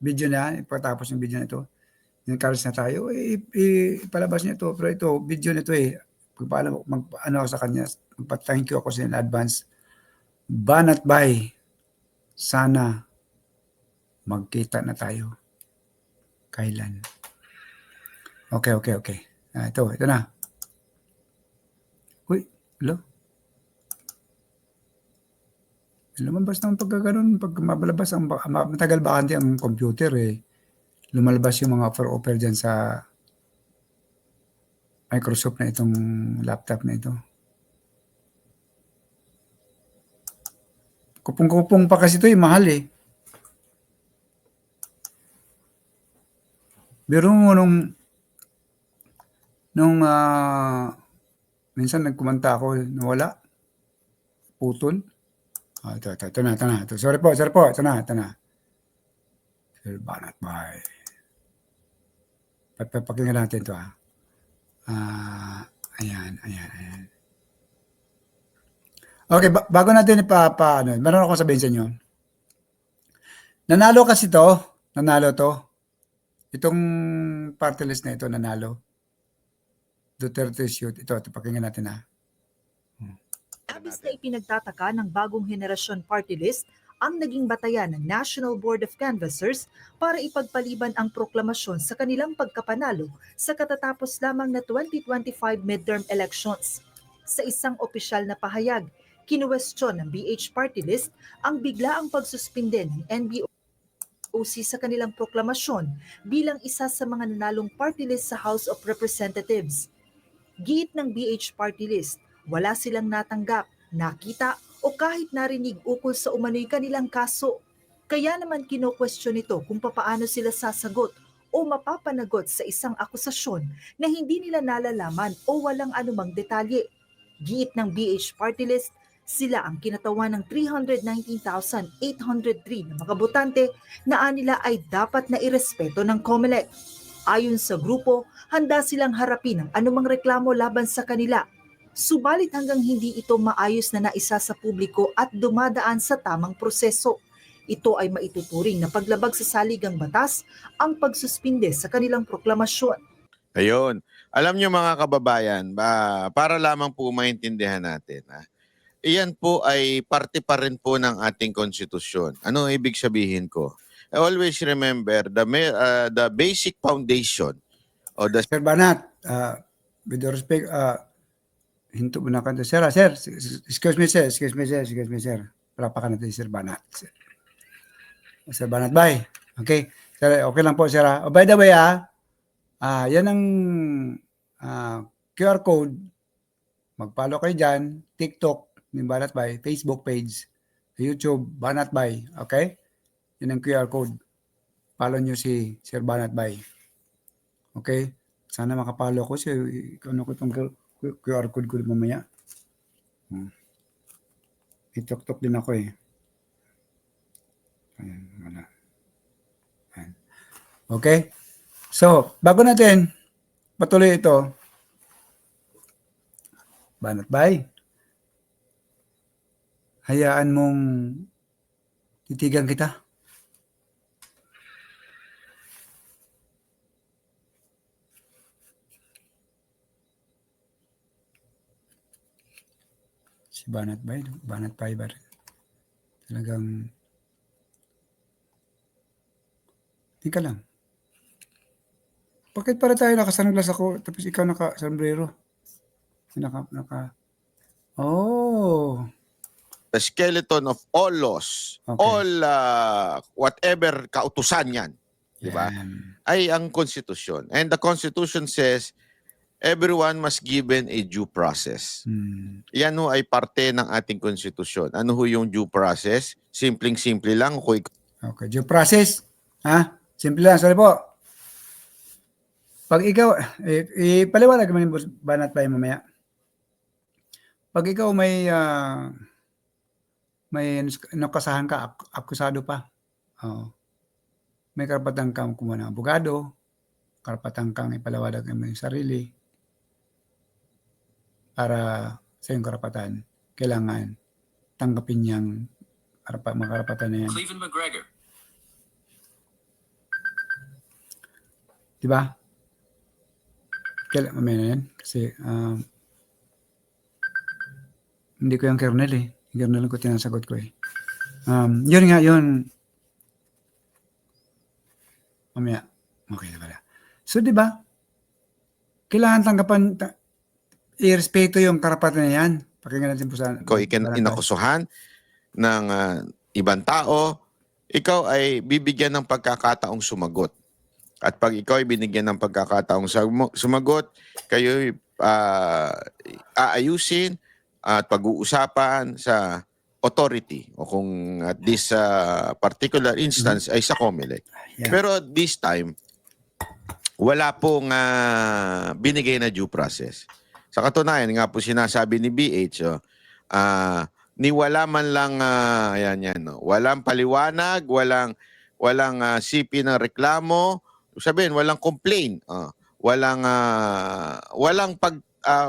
video na, pagkatapos yung video na ito, encourage na tayo, ipalabas niya ito. Pero ito, video na ito mag-ano ako sa kanya, magpa-thank you ako sa in advance. Banat Bay, sana magkita na tayo. Kailan? Okay. Ito na. Uy, hello? Lumabas naman pagkaganon, pag mabalabas, matagal ba kanti ang computer lumalabas yung mga offer dyan sa Microsoft na itong laptop na ito. Kupong-kupong pa kasi ito mahal Pero nung minsan nagkumanta ako, nawala. Putol. Ito na. Sorry po. Ito na. Sir Banat Bay. Pakinggan natin ito ayan. Okay, bago natin meron akong sabihin sa inyo. Nanalo to. Itong party list na ito, nanalo. Duterte shoot. Ito, pakinggan natin Labis na ipinagtataka ng bagong henerasyon party list ang naging batayan ng National Board of Canvassers para ipagpaliban ang proklamasyon sa kanilang pagkapanalo sa katatapos lamang na 2025 midterm elections. Sa isang opisyal na pahayag, kinuwestiyon ng BH party list ang biglaang pagsuspinde ng NBOC sa kanilang proklamasyon bilang isa sa mga nanalong party list sa House of Representatives. Giit ng BH party list, wala silang natanggap, nakita o kahit narinig ukol sa umano'y kanilang kaso. Kaya naman kino-question ito kung papaano sila sasagot o mapapanagot sa isang akusasyon na hindi nila nalalaman o walang anumang detalye. Giit ng BH party list, sila ang kinatawan ng 319,803 na mga botante na anila ay dapat na irespeto ng COMELEC. Ayon sa grupo, handa silang harapin ang anumang reklamo laban sa kanila. Subalit hanggang hindi ito maayos na naisa sa publiko at dumadaan sa tamang proseso, ito ay maituturing na paglabag sa saligang batas ang pagsuspinde sa kanilang proklamasyon. Ayun. Alam niyo mga kababayan, para lamang po maintindihan natin, iyan po ay parte pa rin po ng ating konstitusyon. Ano ibig sabihin ko? I always remember the basic foundation o the Sir Banat, with respect, Hinto mo na kanto. Sir, excuse me, sir. Palapakan natin si Sir Banat. Sir Banat, bye. Okay. Sir, okay lang po, sir. Oh, by the way, yan ang QR code. Mag-follow kayo dyan. TikTok, yung Banat Bay. Facebook page. YouTube, Banat Bay. Okay? Yan ang QR code. Follow nyo si Sir Banat Bay. Okay? Sana makapalo ko siya. Ano ko itong QR code ko mamaya. Itok-tok din ako eh. Ayan, wala. Ayan. Okay? So, bago natin patuloy ito, Banat Bay, hayaan mong titigan kita. Si Banat Bay ba rin? Talagang, tika lang. Bakit para tayo nakasanaglas ako, tapos ikaw naka-sombrero? Oh, The skeleton of all laws, Okay. all whatever kautusan yan, di ba? yan. Ay ang Constitution. And the Constitution says, everyone must given a due process. Yan ho ay parte ng ating Constitution. Ano ho yung due process? Simpleng-simple lang. Okay, due process. Ha? Simple lang, sorry po. Pag ikaw, ipaliwanag naman yung Banat Bay mamaya. Pag ikaw may kasahan ka, akusado pa. May karapatan kang kumuha ng abogado, karapatan kang ipalawadag mo yung sarili para sa iyong karapatan. Kailangan tanggapin niyang mga karapatan na yan. Cleveland McGregor. Diba? Mamaya na yan. Kasi hindi ko yung kernel eh. Yung kernel ko tinasagot ko eh. Yun nga, yun. Mamaya. Okay na pala. So, di ba? Kailangan tanggapan, i-respeto yung karapatan na yan. Pakinggan natin po sa... Ikaw inakusuhan ng ibang tao, ikaw ay bibigyan ng pagkakataong sumagot. At pag ikaw ay binigyan ng pagkakataong sumagot, kayo aayusin at pag-uusapan sa authority o kung at this particular instance ay sa COMELEC. Yeah. Pero this time, wala pong binigay na due process. Sa katunayan, nga po sinasabi ni BH, ni wala man lang, walang paliwanag, walang CP ng reklamo, sabihin, walang complaint, walang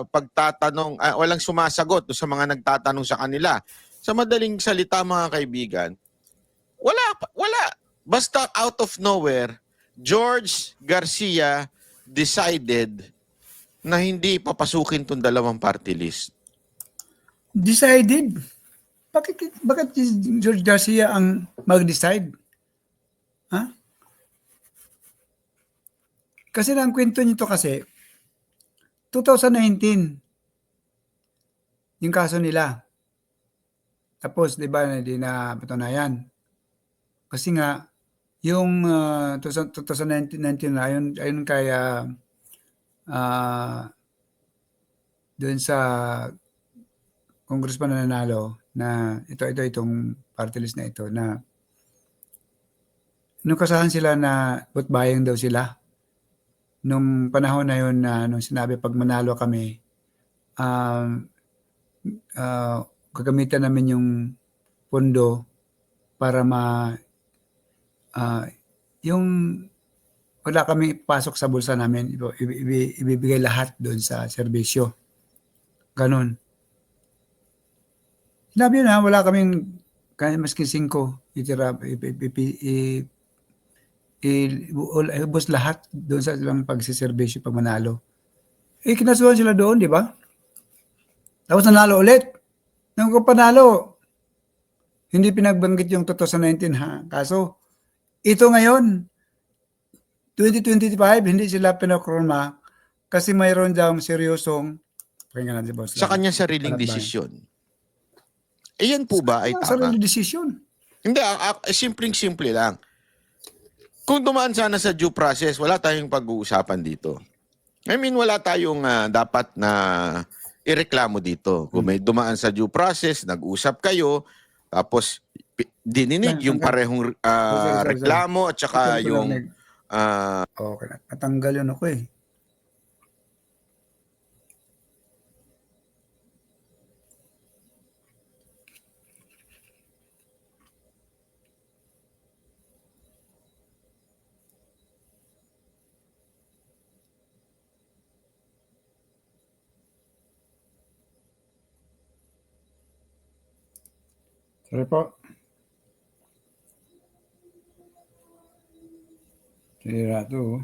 pagtatanong, walang sumasagot sa mga nagtatanong sa kanila. Sa madaling salita, mga kaibigan, wala. Basta out of nowhere, George Garcia decided na hindi papasukin tong dalawang party list. Decided? Bakit si George Garcia ang mag-decide? Ha? Kasi ang kwento nito kasi, 2019, yung kaso nila. Tapos, di ba, hindi na patunayan. Kasi nga, yung 2019 na, ayun kaya doon sa congressman na nanalo na itong party list na ito na nung kasahan sila na vote buying daw sila. Nung panahon na yun na nung sinabi pag manalo kami, gagamitan namin yung pondo para yung wala kami pasok sa bulsa namin, ibibigay lahat doon sa serbisyo. Ganon. Sinabi na, wala kaming maski 5 itira, ubos lahat doon sa silang pagsiservisyo pag manalo. Kinasuhan sila doon, di ba? Tapos nanalo ulit. Nung panalo, hindi pinagbanggit yung 2019 ha. Kaso, ito ngayon, 2025, hindi sila pinakroma kasi mayroon daw seryosong Pakinggan natin, boss. sa kanyang sariling Balat bayan. desisyon. Yan po ba ay Ang tama? sarili decision. Hindi, simpleng-simple lang. Kung dumaan sana sa due process, wala tayong pag-uusapan dito. I mean, wala tayong dapat na ireklamo dito. Kung may dumaan sa due process, nag-usap kayo, tapos dininig yung parehong Sorry. reklamo at saka Ito ko lang yung Okay na. Natanggal yun ako eh. Sorry po. Sira to.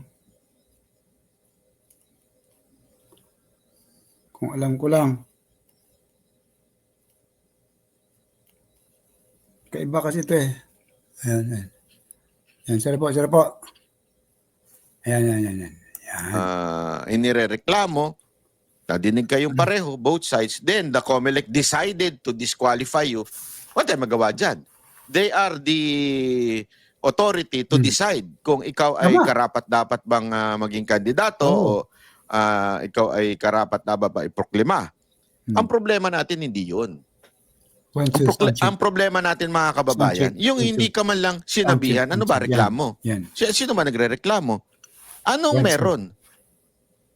Kung alam ko lang. Kaiba kasi ito eh. Ayan. Yan, sorry po. Ayan. Yan. inirereklamo, nadinig kayong pareho, both sides, then the COMELEC decided to disqualify you. Wala tayong magawa dyan. They are the authority to decide kung ikaw ay Tama. karapat-dapat bang maging kandidato o ikaw ay karapat-dapat ba iproklima. Ang problema natin hindi yun. Ang problema natin mga kababayan, yung hindi ka man lang sinabihan, ano ba reklamo? Yan. Sino ba nagre-reklamo? Anong Yan, sir. meron?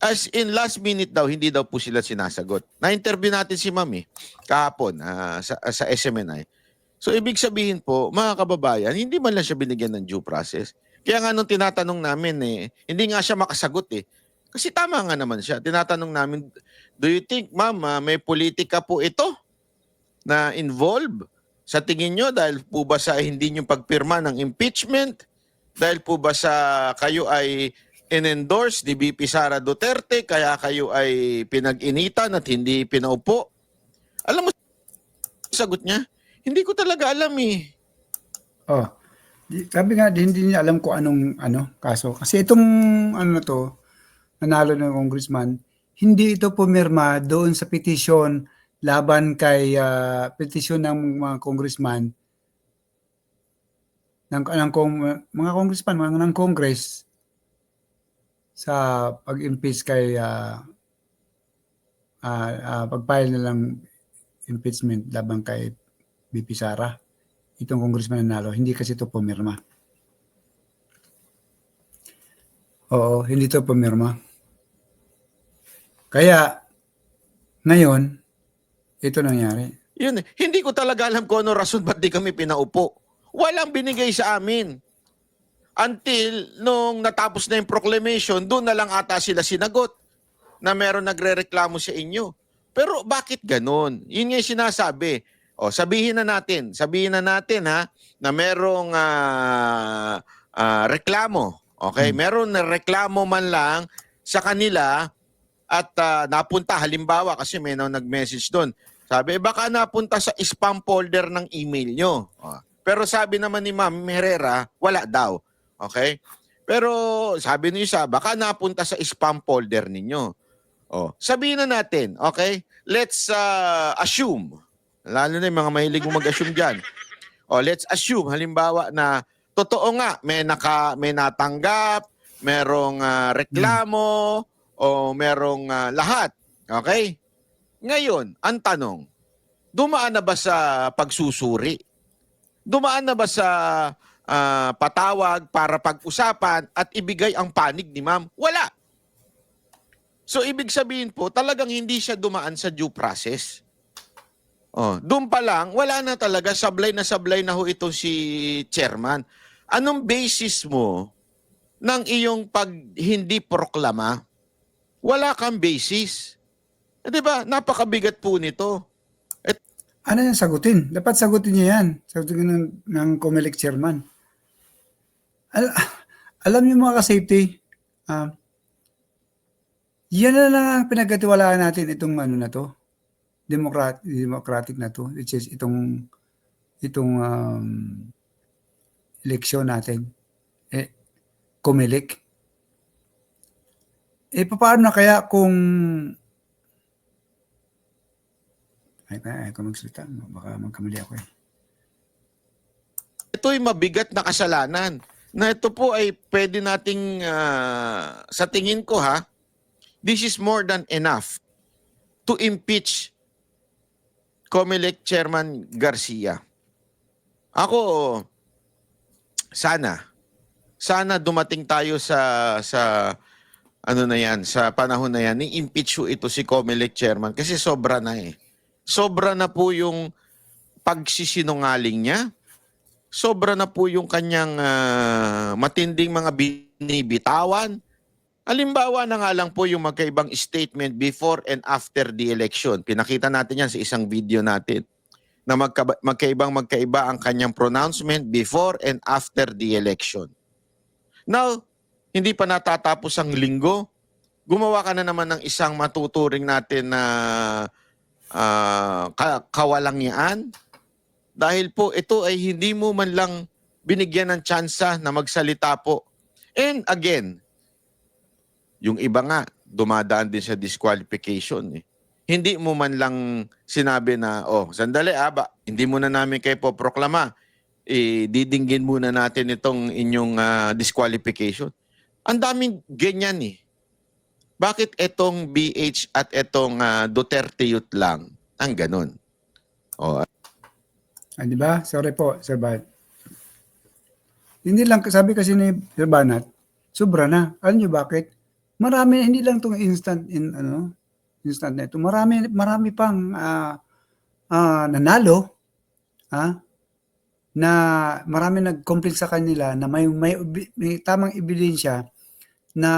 As in last minute daw, hindi daw po sila sinasagot. Na-interview natin si Mami kahapon sa SMNI. So ibig sabihin po, mga kababayan, hindi man lang siya binigyan ng due process. Kaya nga nung tinatanong namin hindi nga siya makasagot eh. Kasi tama nga naman siya. Tinatanong namin, do you think ma'am, may politika po ito na involve? Sa tingin nyo, dahil po ba sa hindi nyo pagpirma ng impeachment? Dahil po ba sa kayo ay in-endorse ni BP Sara Duterte, kaya kayo ay pinag-initan at hindi pinaupo? Alam mo, sagot niya, hindi ko talaga alam eh. Sabi nga, hindi niya alam kung anong kaso. Kasi itong na to, nanalo ng congressman, hindi ito pumirma doon sa petisyon laban kay petisyon ng mga congressman mga congressman ng Congress sa pag-impeach kay pag-file nilang impeachment laban kay BP Sara. Itong congressman nanalo, hindi kasi ito pumirma. Oo, hindi ito pumirma. Kaya, ngayon, ito nangyari. Yun, hindi ko talaga alam kung ano rason ba't di kami pinaupo. Walang binigay sa amin. Until nung natapos na yung proclamation, doon na lang ata sila sinagot na meron nagre-reklamo sa inyo. Pero bakit ganun? Yun nga yung sinasabi. Sabihin na natin na merong reklamo. Okay? Meron na reklamo man lang sa kanila at napunta, halimbawa kasi may nag-message doon. Sabi, baka napunta sa spam folder ng email nyo. Pero sabi naman ni Ma'am Herrera, wala daw. Okay? Pero sabi niyo isa, baka napunta sa spam folder ninyo. Sabihin na natin, okay? Let's assume, lalo na yung mga mahilig mag-assume dyan. Let's assume, halimbawa na totoo nga, may natanggap, merong reklamo, o merong lahat. Okay? Ngayon, ang tanong, dumaan na ba sa pagsusuri? Dumaan na ba sa patawag para pag-usapan at ibigay ang panig ni ma'am? Wala. So, ibig sabihin po, talagang hindi siya dumaan sa due process. Doon pa lang, wala na talaga, sablay na ho ito si chairman. Anong basis mo ng iyong hindi proklama? Wala kang basis. Di ba? Napakabigat po nito. Ano yung sagutin? Dapat sagutin niya yan. Sagutin ng COMELEC chairman. Alam niyo mga ka-safety, yan na lang ang pinagkatiwalaan natin itong na to. Democratic na to. Which is itong eleksyon natin. COMELEC. Paano na kaya kung Ay ko magsalita. Baka magkamali ako eh. Ito'y mabigat na kasalanan na ito po ay pwede nating, sa tingin ko ha, this is more than enough to impeach COMELEC Chairman Garcia. Ako, sana dumating tayo sa ano na yan, sa panahon na yan, ni-impeach ito si COMELEC Chairman kasi sobra na eh. Sobra na po yung pagsisinungaling niya. Sobra na po yung kanyang matinding mga binibitawan. Halimbawa na nga lang po yung magkaibang statement before and after the election. Pinakita natin yan sa isang video natin na magkaiba ang kanyang pronouncement before and after the election. Now, hindi pa natatapos ang linggo, gumawa ka na naman ng isang matuturing natin na kawalangyaan dahil po ito ay hindi mo man lang binigyan ng tsansa na magsalita po. And again, yung iba nga, dumadaan din sa disqualification eh. Hindi mo man lang sinabi na, sandali hindi muna namin kayo po proklama. Didinggin muna natin itong inyong disqualification. Ang daming ganyan eh. Bakit itong BH at itong Duterte Youth lang ang ganun? Di ba? Sorry po, Sir Banat. Hindi lang, sabi kasi ni Sir Banat, sobra na. Alam niyo bakit? Marami, hindi lang itong instant na ito. Marami pang nanalo, na marami nag-complain sa kanila na may tamang ebidensya na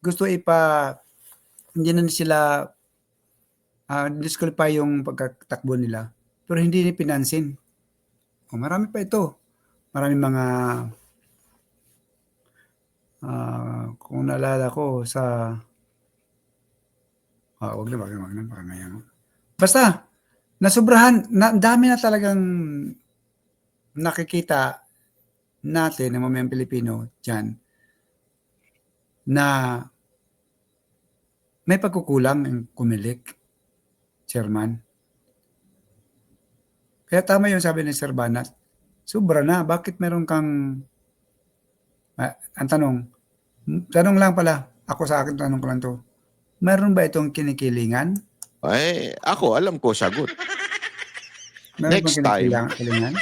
gusto hindi na sila disqualify yung pagkatakbo nila. Pero hindi ni pinansin. Marami pa ito. Marami mga kung naalala ko sa wag na baka mayang. Basta nasobrahan, dami na talagang nakikita natin ng mga Pilipino diyan na may pagkukulang ng COMELEC chairman. Kaya tama yung sabi ni Sir Banat. Sobra na. Bakit meron kang ang tanong lang pala, ako sa akin tanong ko lang to. Meron ba itong kinikilingan? Ako, alam ko sagot. Meron Next bang time. kinikilingan?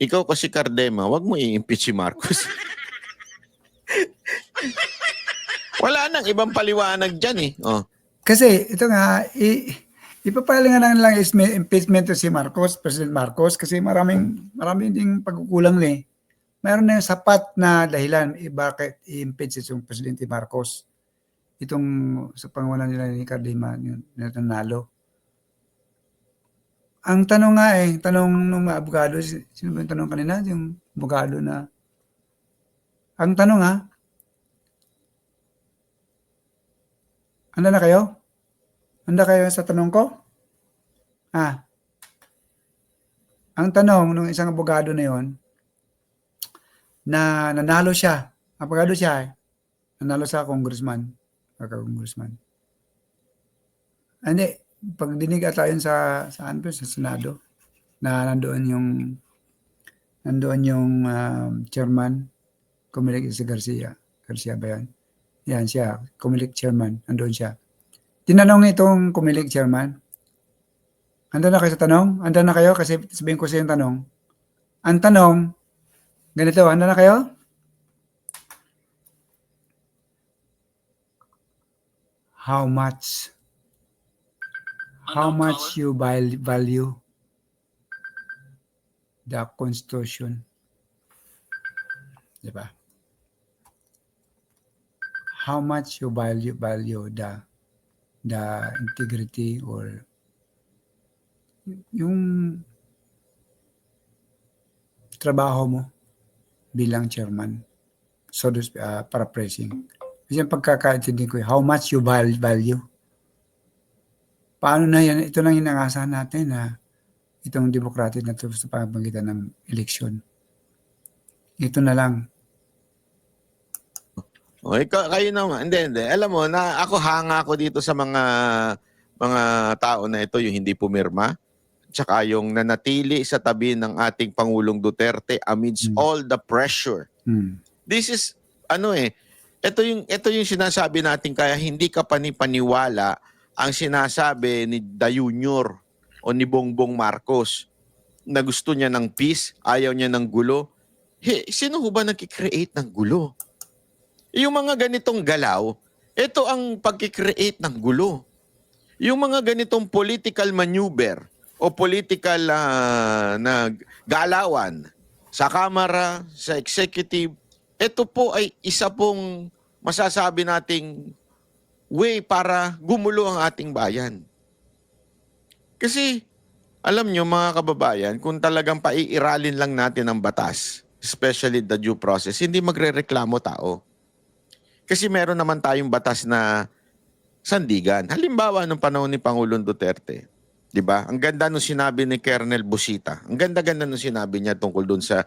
Ikaw kasi Cardema, wag mo i-impeach si Marcos. Wala nang ibang paliwanag dyan eh. Kasi ito nga, ipapalingan lang impeachment to si Marcos, President Marcos, kasi maraming ding pagkukulang eh. Mayroon na yung sapat na dahilan bakit i-impeach itong Presidente Marcos. Itong sa pangunan nila ni Cardema, yung nanalo. Ang tanong nga tanong ng abogado, sino ba yung tanong kanina? Yung abogado na, ang tanong handa na kayo? Handa kayo sa tanong ko? Ang tanong ng isang abogado na yon, na nanalo siya, abogado siya, nanalo sa congressman, Hindi, pag dinig ata yun sa Senado, na nandoon yung chairman, COMELEC si Garcia ba yan? Yan siya, COMELEC chairman, nandoon siya. Tinanong itong COMELEC chairman, handa na kayo sa tanong? Handa na kayo? Kasi sabihin ko sa yung tanong. Ang tanong, ganito, handa na kayo? How much you value the Constitution? Diba? How much you value the integrity or yung trabaho mo bilang chairman. So, paraphrasing. Kasi yung pagkakaintindi ko, how much you value. Paano na yan? Ito lang inangasahan natin na itong democratic na ito sa pamagitan ng eleksyon. Ito na lang. Kayo naman. Hindi. Alam mo, ako hanga ako dito sa mga mga tao na ito, yung hindi pumirma, tsaka yung nanatili sa tabi ng ating Pangulong Duterte amidst all the pressure. This is, ito yung sinasabi natin, kaya hindi ka panipaniwala ang sinasabi ni Da Junior o ni Bongbong Marcos na gusto niya ng peace, ayaw niya ng gulo. Sino ho ba nagkikreate ng gulo? Yung mga ganitong galaw, ito ang pagkikreate ng gulo. Yung mga ganitong political maneuver o political na galawan sa Kamara, sa Executive, ito po ay isa pong masasabi nating way para gumulo ang ating bayan. Kasi, alam nyo mga kababayan, kung talagang paiiralin lang natin ang batas, especially the due process, hindi magrereklamo tao. Kasi meron naman tayong batas na sandigan. Halimbawa, nung panahon ni Pangulong Duterte, di ba? Ang ganda nung sinabi ni Colonel Busita. Ang ganda-ganda nung sinabi niya tungkol dun sa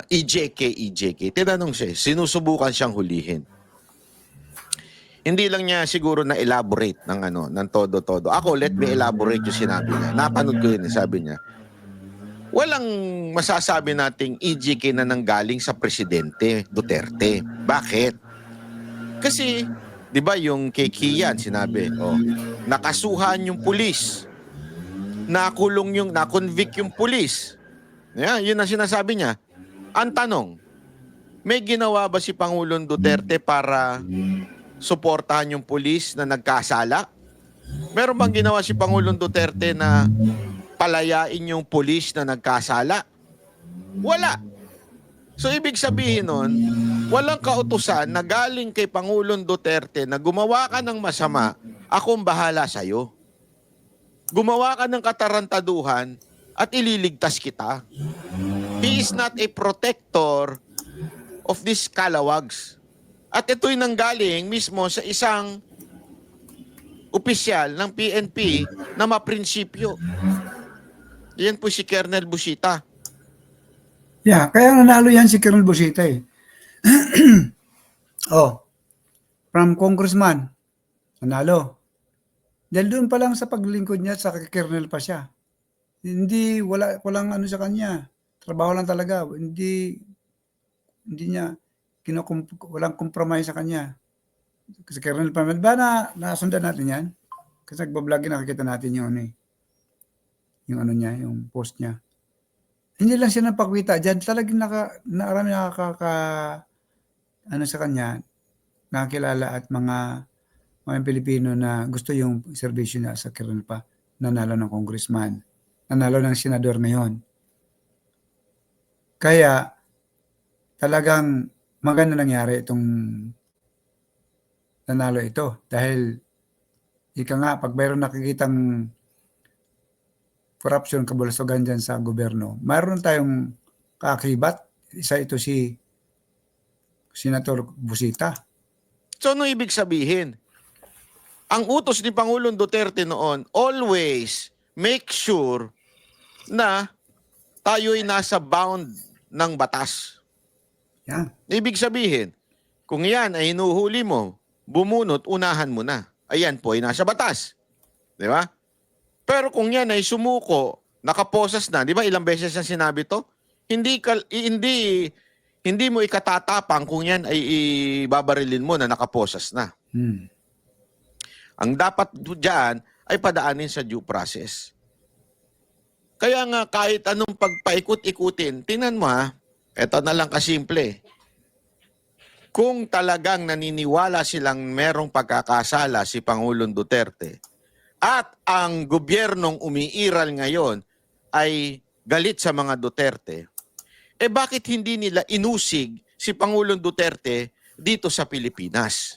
EJK. Tinanong siya, sinusubukan siyang hulihin. Hindi lang niya siguro na elaborate ng todo-todo. Ako, let me elaborate yung sinabi niya. Napanood ko yun, sabi niya. Walang masasabi nating EJK na nanggaling sa Presidente Duterte. Bakit? Kasi, di ba yung kay Kian, sinabi, nakasuhan yung pulis. Na-convict yung pulis. Yun ang sinasabi niya. Ang tanong, may ginawa ba si Pangulong Duterte para suportahan yung pulis na nagkasala? Meron bang ginawa si Pangulong Duterte na palayain yung pulis na nagkasala? Wala. So ibig sabihin nun, walang kautusan na galing kay Pangulong Duterte na gumawa ka ng masama, akong bahala sa'yo. Gumawa ka ng katarantaduhan at ililigtas kita. He is not a protector of these calawags. At ito'y nanggaling mismo sa isang opisyal ng PNP na maprinsipyo. Yan po si Colonel Busita. Yeah, kaya nanalo yan si Colonel Busita eh. From congressman, nanalo. Dahil doon pa lang sa paglingkod niya, sa Colonel pa siya. Hindi, walang ano sa kanya. Trabaho lang talaga. Hindi niya, walang compromise sa kanya. Kasi Colonel pa, ba nasundan natin yan? Kasi nagbablog, nakikita natin yung yung niya, yung post niya. Hindi lang siya napakita dyan. Talagang marami sa kanya, nakakilala at mga Pilipino na gusto yung servisyo niya sa Colonel pa. Nanalo ng congressman. Nanalo ng senador ngayon. Kaya, talagang maganda nangyari itong nanalo ito. Dahil, ika nga, pag mayroon nakikitang corruption, kabulastugan dyan sa gobyerno, mayroon tayong kaakibat. Isa ito si Senator Busita. So ano ibig sabihin? Ang utos ni Pangulong Duterte noon, always make sure na tayo'y nasa bound ng batas. Yan. Ibig sabihin, kung yan ay hinuhuli mo, bumunot, unahan mo na. Ayan po ay nasa batas. Di ba? Pero kung yan ay sumuko, nakaposas na, di ba ilang beses na sinabi to? Hindi mo ikatatapang kung yan ay ibabarilin mo na nakaposas na. Ang dapat diyan ay padaanin sa due process. Kaya nga kahit anong pagpaikot-ikutin, tingnan mo eto na lang kasimple. Kung talagang naniniwala silang merong pagkakasala si Pangulong Duterte at ang gobyernong umiiral ngayon ay galit sa mga Duterte, bakit hindi nila inusig si Pangulong Duterte dito sa Pilipinas?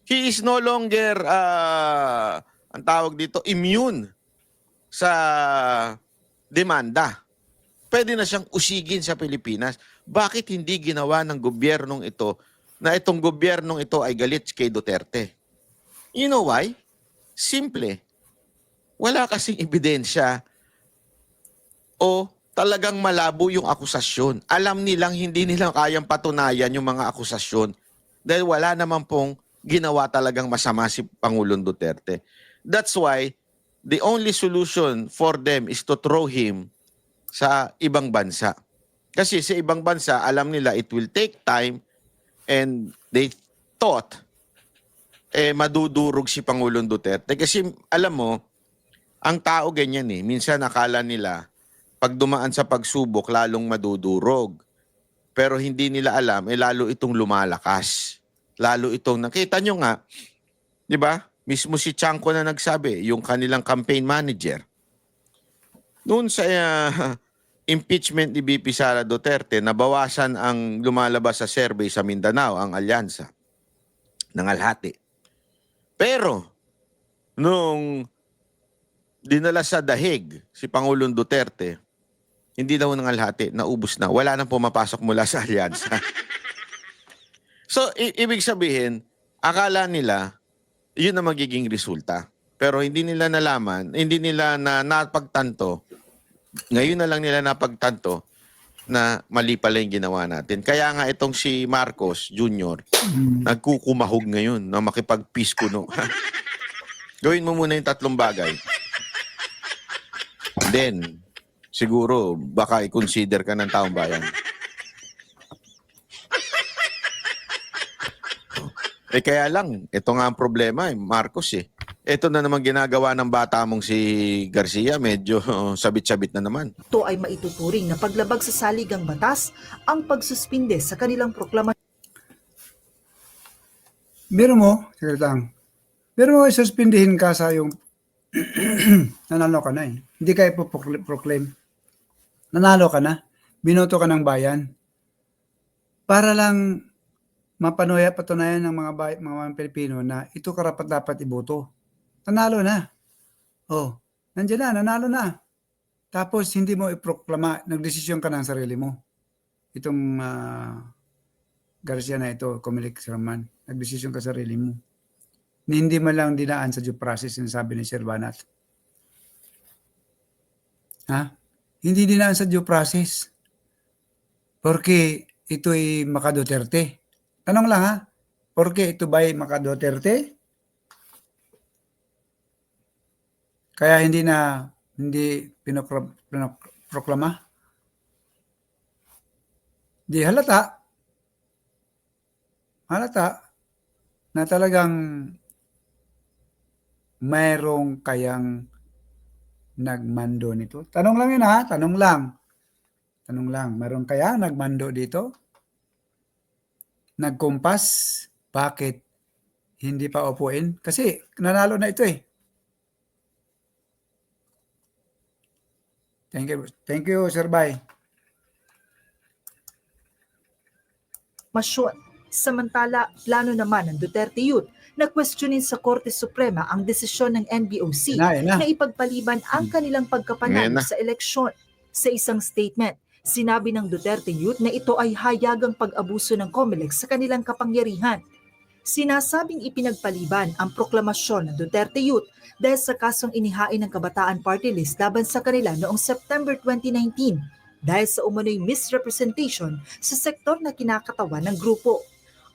He is no longer, ang tawag dito, immune sa demanda. Pwede na siyang usigin sa Pilipinas. Bakit hindi ginawa ng gobyernong ito na itong gobyernong ito ay galit kay Duterte? You know why? Simple. Wala kasing ebidensya o talagang malabo yung akusasyon. Alam nilang hindi nila kayang patunayan yung mga akusasyon dahil wala naman pong ginawa talagang masama si Pangulong Duterte. That's why the only solution for them is to throw him sa ibang bansa. Kasi sa ibang bansa, alam nila it will take time and they thought madudurog si Pangulong Duterte. Kasi alam mo, ang tao ganyan eh. Minsan akala nila pag dumaan sa pagsubok, lalong madudurog. Pero hindi nila alam, lalo itong lumalakas. Lalo itong, nakita nyo nga, di ba? Mismo si Chanco na nagsabi, yung kanilang campaign manager. Noon sa impeachment ni BP Sara Duterte, nabawasan ang lumalabas sa survey sa Mindanao, ang alyansa ng Alhati. Pero, nung dinala sa dahig si Pangulong Duterte, hindi daw ng Alhati, naubos na. Wala nang pumapasok mula sa alyansa. So, ibig sabihin, akala nila, yun na magiging resulta. Pero hindi nila nalaman, hindi nila napagtanto, ngayon na lang nila napagtanto na mali pala yung ginawa natin. Kaya nga itong si Marcos Jr., nagkukumahog ngayon na makipag-peace kuno. Gawin mo muna yung 3 bagay. Then, siguro, baka i-consider ka ng taong bayan. Kaya lang, ito nga ang problema Marcos eh. Ito na naman ginagawa ng bata mong si Garcia, medyo sabit-sabit na naman. Ito ay maituturing na paglabag sa saligang batas ang pagsuspinde sa kanilang proklamasyon. Biro mo, lang. Biro mo, suspindihin ka sa yung nanalo ka na eh. Hindi ka ipoproclaim. Nanalo ka na. Binoto ka ng bayan. Para lang patunayan ng mga Pilipino na ito karapat-dapat iboto. Nanalo na. Oh, nandiyan na, nanalo na. Tapos hindi mo iproklama, nagdesisyon ka ng sarili mo. Itong Garcia na ito, Comelec Serman, nagdesisyon ka sa sarili mo. Hindi man lang dinaan sa due process, sinasabi ni Sir Banat. Ha? Hindi dinaan sa due process. Porque ito'y Maka Duterte. Tanong lang ha, porque ito ba'y Maka Duterte? Kaya hindi pinoproklama? Di halata na talagang mayroong kayang nagmando nito. Tanong lang yun ha, tanong lang. Mayroong kaya nagmando dito? Nagkumpas? Bakit hindi pa upuin? Kasi nanalo na ito eh. Thank you, Sir Bay. Samantala, plano naman ng Duterte Youth na questionin sa Korte Suprema ang desisyon ng NBOC na ipagpaliban ang kanilang pagkapanalo sa eleksyon. Sa isang statement, sinabi ng Duterte Youth na ito ay hayagang pag-abuso ng COMELEC sa kanilang kapangyarihan. Sinasabing ipinagpaliban ang proklamasyon ng Duterte Youth dahil sa kasong inihain ng Kabataan Party List laban sa kanila noong September 2019 dahil sa umano'y misrepresentation sa sektor na kinakatawan ng grupo.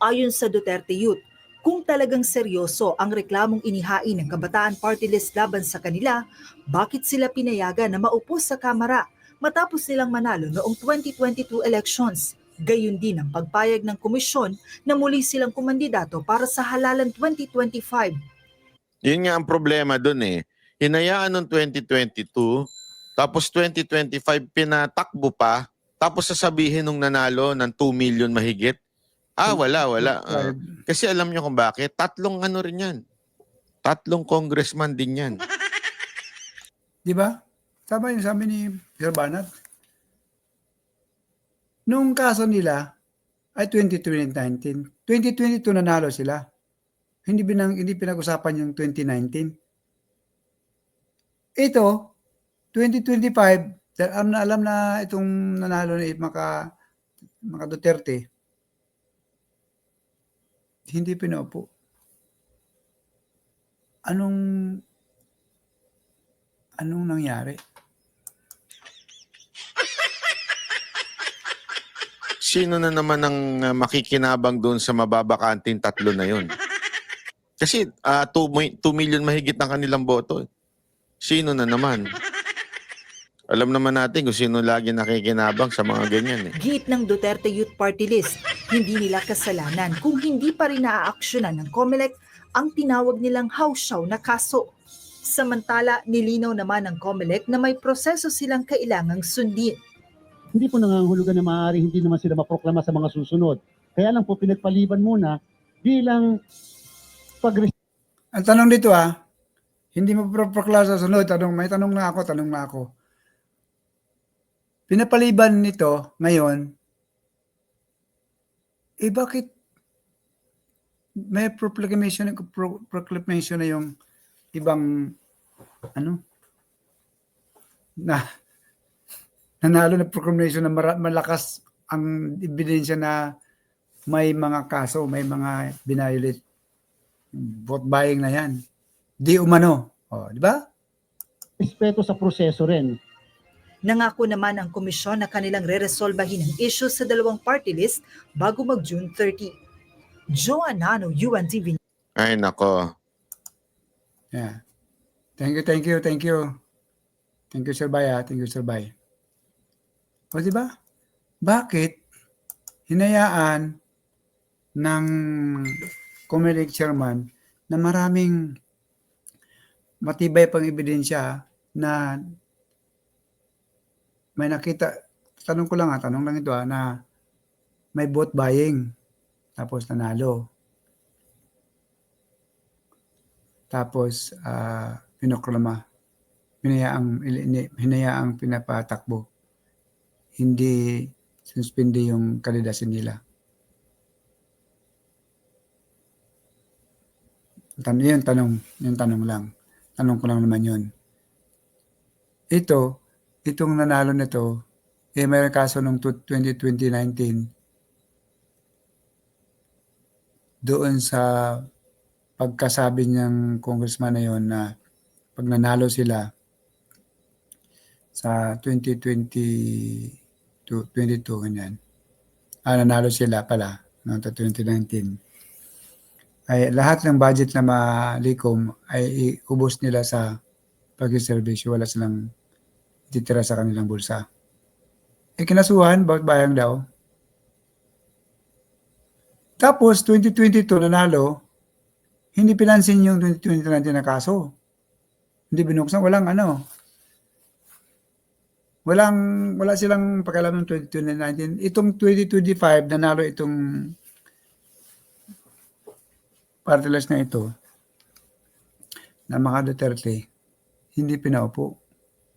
Ayon sa Duterte Youth, kung talagang seryoso ang reklamong inihain ng Kabataan Party List laban sa kanila, bakit sila pinayagan na maupo sa Kamara matapos nilang manalo noong 2022 elections? Gayon din ang pagpayag ng komisyon na muli silang kumandidato para sa halalan 2025. Yun nga ang problema dun eh. Hinayaan noong 2022, tapos 2025 pinatakbo pa, tapos sasabihin nung nanalo ng 2 million mahigit. Wala. Kasi alam nyo kung bakit? 3 ano rin yan. 3 congressman din yan. Di ba? Tama yung sabi ni Sir Banat. Nung kaso nila ay 2019. 2022 nanalo sila. Hindi pinag-usapan yung 2019. Ito, 2025, alam na itong nanalo ni Maka Duterte, hindi pinaupo. Anong nangyari? Sino na naman ang makikinabang doon sa mababakanting 3 na yun? Kasi 2 million mahigit ang kanilang boto. Sino na naman? Alam naman natin kung sino lagi nakikinabang sa mga ganyan eh. Giit ng Duterte Youth Party List, hindi nila kasalanan kung hindi pa rin naaaksyonan ng COMELEC ang tinawag nilang hawsyaw na kaso. Samantala, nilinaw naman ng COMELEC na may proseso silang kailangang sundin. Hindi po nangangahulugan na maaari hindi naman sila maproklama sa mga susunod. Kaya lang po pinagpaliban muna bilang Ang tanong dito hindi mo proklama sa sunod. Tanong na ako. Pinapaliban nito ngayon, bakit may proclamation na yung ibang na nanalo na proclamation na malakas ang ebidensya na may mga kaso, may mga binayolate. Vote buying na yan. Di umano. Di ba? respeto sa proseso rin. Nangako naman ang komisyon na kanilang re-resolbahin ang issue sa dalawang party list bago mag-June 30. Joanano, UNTV. Ay nako. Yeah. Thank you. Thank you, Sir Bay. Thank you, Sir Bay. O, di ba? Bakit hinayaan ng COMELEC chairman na maraming matibay pang ebidensya na may nakita, tanong lang ito na may vote buying tapos nanalo. Tapos pinoklama. Hinayaang pinapatakbo. Hindi suspindi yung kandidasin nila. Yung tanong lang. Tanong ko lang naman yun. Itong nanalo nito, mayroong kaso noong 2019 doon sa pagkasabi niyang congressman na yun na pag nanalo sila sa 2022, ganyan. Nanalo sila pala noong 2019. Ay lahat ng budget na malikom ay iubos nila sa pag-servisyo. Wala silang titira sa kanilang bulsa. Kinasuhan, vote buying daw. Tapos, 2022 nanalo, hindi pinansin yung 2019 na kaso. Hindi binuksan, wala silang pakialam ng 2019. Itong 2025, nanalo itong party list na ito, na mga Duterte, hindi pinaupo,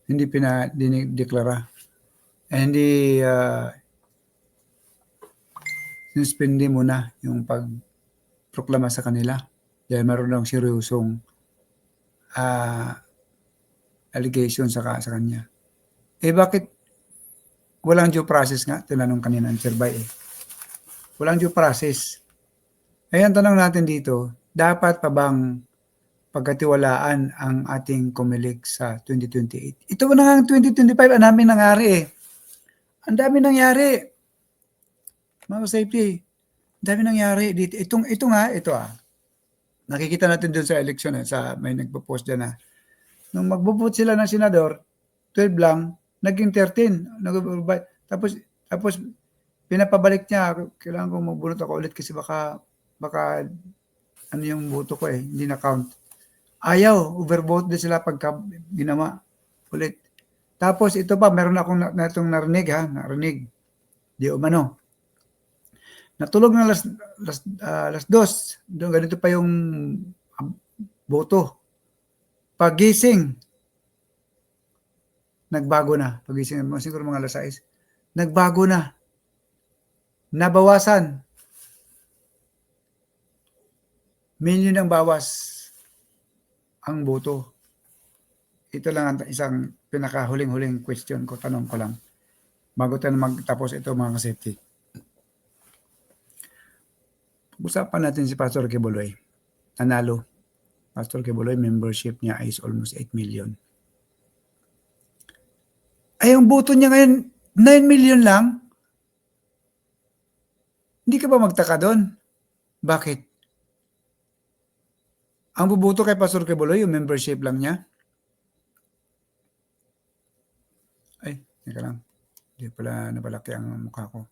hindi pinadeklara, hindi sinuspindi muna yung pagproklama sa kanila dahil meron lang seryosong allegation sa kanya. Bakit walang due process nga? Tinanong kanina ng Sir Bay. Walang due process. Ang tanong natin dito, dapat pa bang pagkatiwalaan ang ating COMELEC sa 2028? Ito na nga ang 2025, ang dami nangyari Ang dami nangyari. Mga safety, ang dami nangyari dito. Ito. Nakikita natin doon sa election may nagpo-post dyan nung magbo-vote sila ng senador, 12 lang, naging 13. Tapos pinapabalik niya, kailangan kong magbunot ako ulit kasi baka yung boto ko hindi na count. Ayaw, overvote din sila pagka ginawa ulit. Tapos ito pa, meron akong narinig. Di umano. Natulog na alas 2. Doon ganito pa yung boto. Pagising, nagbago na. Pagising, siguro mga alas 6. Nagbago na. Nabawasan. Milyon ang bawas ang boto. Ito lang ang isang pinakahuling-huling question ko, tanong ko lang. Bago tayo magtapos ito mga kasafety. Usapan natin si Pastor Quiboloy. Nanalo. Pastor Quiboloy, membership niya is almost 8 million. Ay, ang boto niya ngayon, 9 million lang? Hindi ka ba magtaka doon? Bakit? Ang bubuto kay Pastor Kibuloy, yung membership lang niya. Ay, teka lang. Hindi pala napalaki ang mukha ko.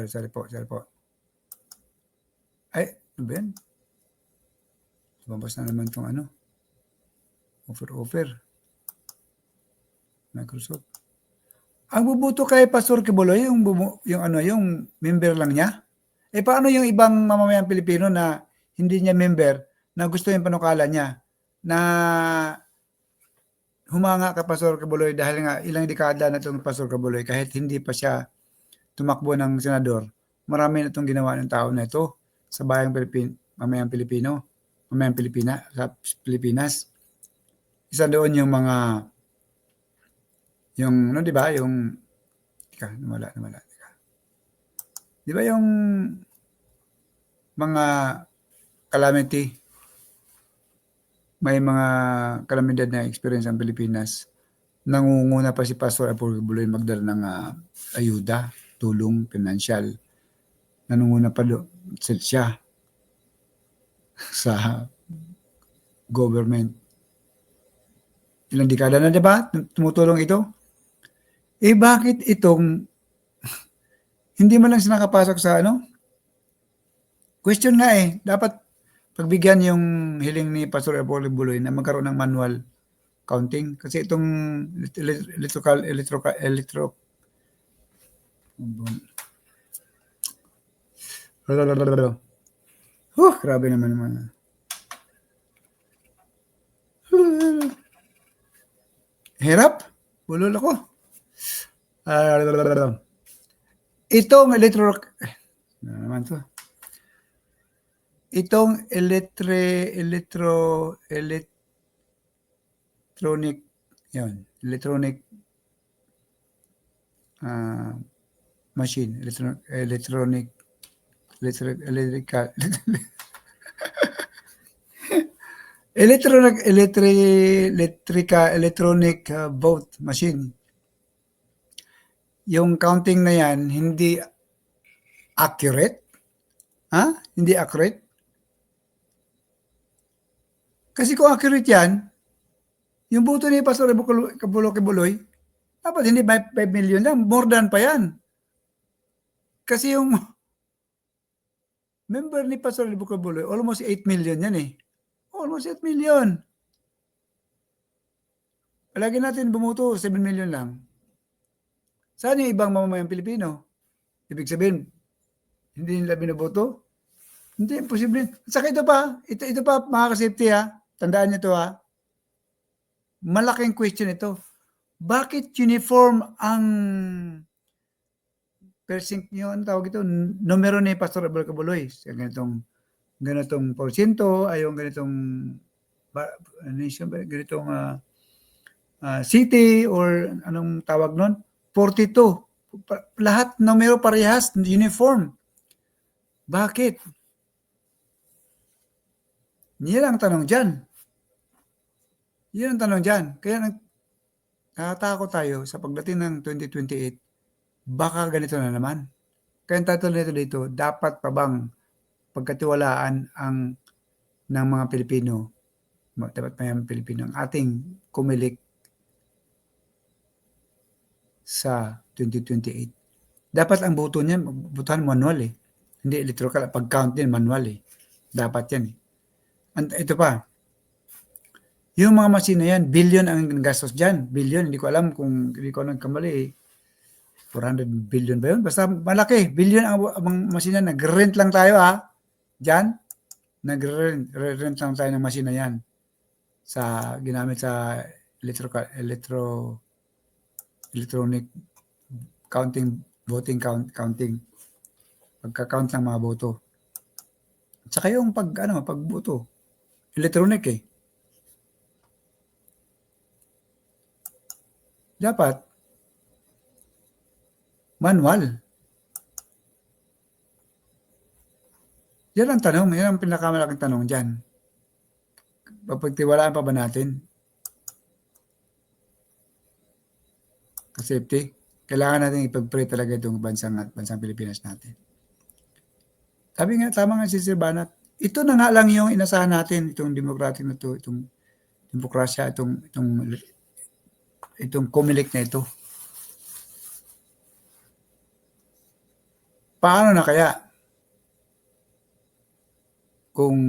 Sorry po. Ay, ano ba yan? Lumabas na naman itong ano. Offer. Microsoft. Ang bubuto kay Pastor Kibuloy, yung member lang niya. Paano yung ibang mamamayang Pilipino na hindi niya member, na gusto yung panukala niya, na humanga kay Pastor Kibuloy dahil nga ilang dekada na itong Pastor Kibuloy, kahit hindi pa siya tumakbo ng senador, marami na itong ginawa ng tao na ito sa bayang mamayang Pilipina, sa Pilipinas. Isa doon yung mga, di ba, yung, nawala. Di ba yung mga calamity, may mga kalamidad na experience ang Pilipinas, nangunguna pa si Pastor Apollo Kibuloy magdala ng ayuda, tulong, financial. Nangunguna pa siya sa government. Ilang dekada na, di ba? Tumutulong ito. Bakit itong hindi man lang siya nakapasok sa question nga dapat pagbigyan yung hiling ni Pastor Apollo Kibuloy na magkaroon ng manual counting. Kasi itong grabe naman. Hirap. Bulol ako. Itong electronic machine, electronic vote machine. Yung counting na yan, hindi accurate. Hindi accurate. Kasi kung accurate yan, yung boto ni Pastor Apollo Kibuloy, dapat hindi 5 million lang, more than pa yan. Kasi yung member ni Pastor Apollo Kibuloy, almost 8 million yan Almost 8 million. Palagi natin bumuto, 7 million lang. Saan yung ibang mamamayang Pilipino? Ibig sabihin, hindi nila binoboto? Hindi, imposible. At saka ito pa, mga ka-safety tandaan nyo ito malaking question ito. Bakit uniform ang percent nyo, tawag ito, numero ni Pastor Apollo Kibuloy? Ganitong porsyento, yung ganitong city or anong tawag nun? 42. Lahat numero parehas, uniform. Bakit? Yan ang tanong dyan. Kaya natatakot tayo sa pagdating ng 2028, baka ganito na naman. Kaya ang title nito dito, dapat pa bang pagkatiwalaan ng mga Pilipino, dapat mayang Pilipino, ang ating kumilik sa 2028. Dapat ang boto niya, botohan manual Hindi electoral. Pag-count din, manual Dapat yan Ito pa. Yung mga machine na yan, billion ang gastos dyan. Billion, hindi ko alam kung hindi ko nagkamali 400 billion ba yun? Basta malaki. Billion ang machine na. Nag-rent lang tayo Dyan. Nag-rent lang tayo ng machine na yan. Ginamit sa electronic counting, voting counting. Pagka-count ng mga boto. At saka yung pagboto. Electronic Dapat manual. Yan ang tanong. Yan ang pinakamalaking tanong dyan. Pagtiwalaan pa ba natin? Safety. Kailangan natin ipag-pray talaga itong bansang Pilipinas natin. Sabi nga, tama nga si Sir Banat, ito na nga lang yung inasahan natin, itong democratic na to, itong demokrasya, itong COMELEC na ito. Paano na kaya kung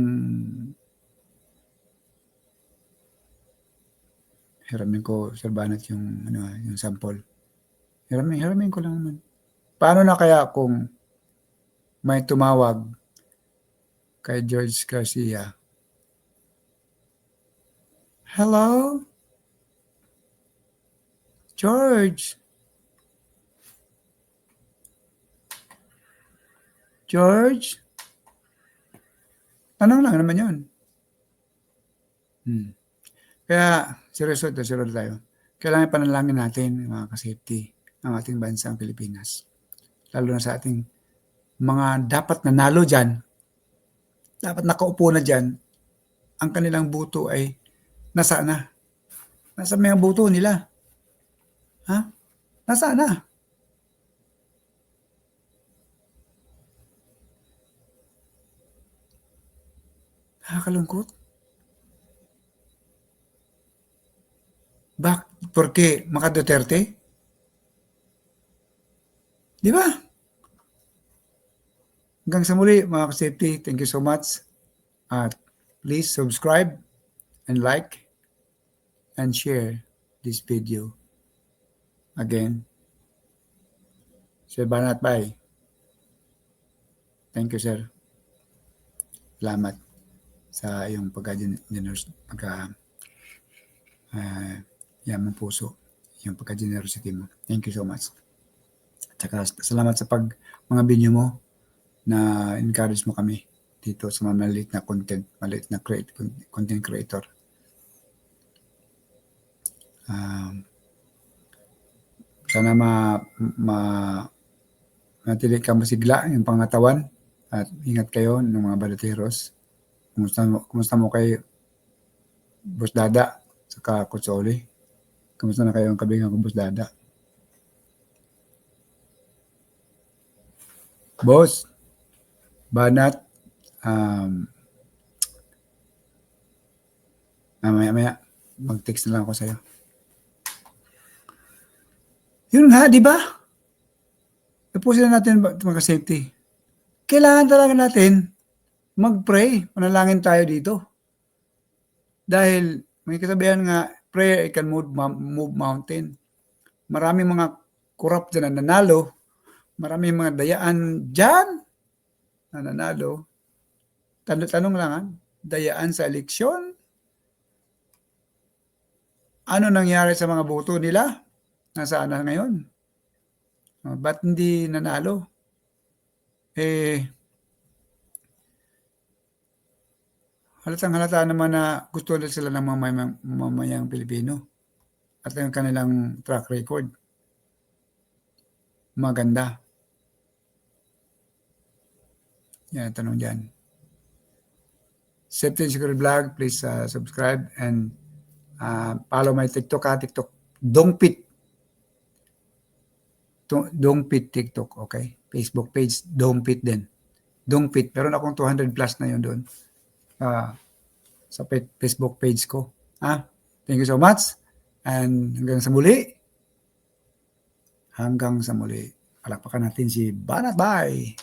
hiramin ko, Sir Banat, yung sample. Hiramin ko lang naman. Paano na kaya kung may tumawag kay George Garcia? Hello? George? George? Tanong lang naman yun. Kaya, seryoso tayo. Kailangan panalangin natin, mga ka-safety, ang ating bansang Pilipinas. Lalo na sa ating mga dapat nanalo dyan, dapat nakaupo na dyan, ang kanilang buto ay nasaan na? Nasa mga buto nila? Ha? Nasaan na? Nakakalungkot. Porque maka Duterte? Di ba? Hanggang sa muli, mga ka-safety, thank you so much. At please subscribe and like and share this video. Again, Sir Banat, bye. Thank you, sir. Salamat sa iyong yamang puso, yung pagka-generosity mo. Thank you so much. At saka salamat sa mga video mo na encourage mo kami dito sa mga maliit na content creator. Sana matili ka masigla yung pangatawan at ingat kayo ng mga balateros. Kumusta mo kay Boss Dada saka Kutsoli? Kumusta na kayo ang kabingang ko, Boss Dada? Boss Banat, maya mag-text na lang ako sa'yo. Yun nga, di ba? Tapusin na natin mga safety. Kailangan talaga natin mag-pray. Manalangin tayo dito. Dahil may kasabihan nga, prayer can move mountain. Maraming mga corrupt dyan na nanalo. Maraming mga dayaan dyan na nanalo. Tanong lang, dayaan sa eleksyon? Ano nangyari sa mga boto nila? Nasaan na ngayon? Ba't hindi nanalo? Halatang-halata naman na gusto nila sila ng mamayang Pilipino. At ang kanilang track record. Maganda. Yan, tanong dyan. Safety and Security Vlog, please subscribe and follow my TikTok, TikTok. Dongpit TikTok, okay? Facebook page, Dongpit din. Dongpit, pero akong 200 plus na yun doon. Sa Facebook page ko. Thank you so much. And hanggang sa muli. Palakpakan natin si Banat. Bye!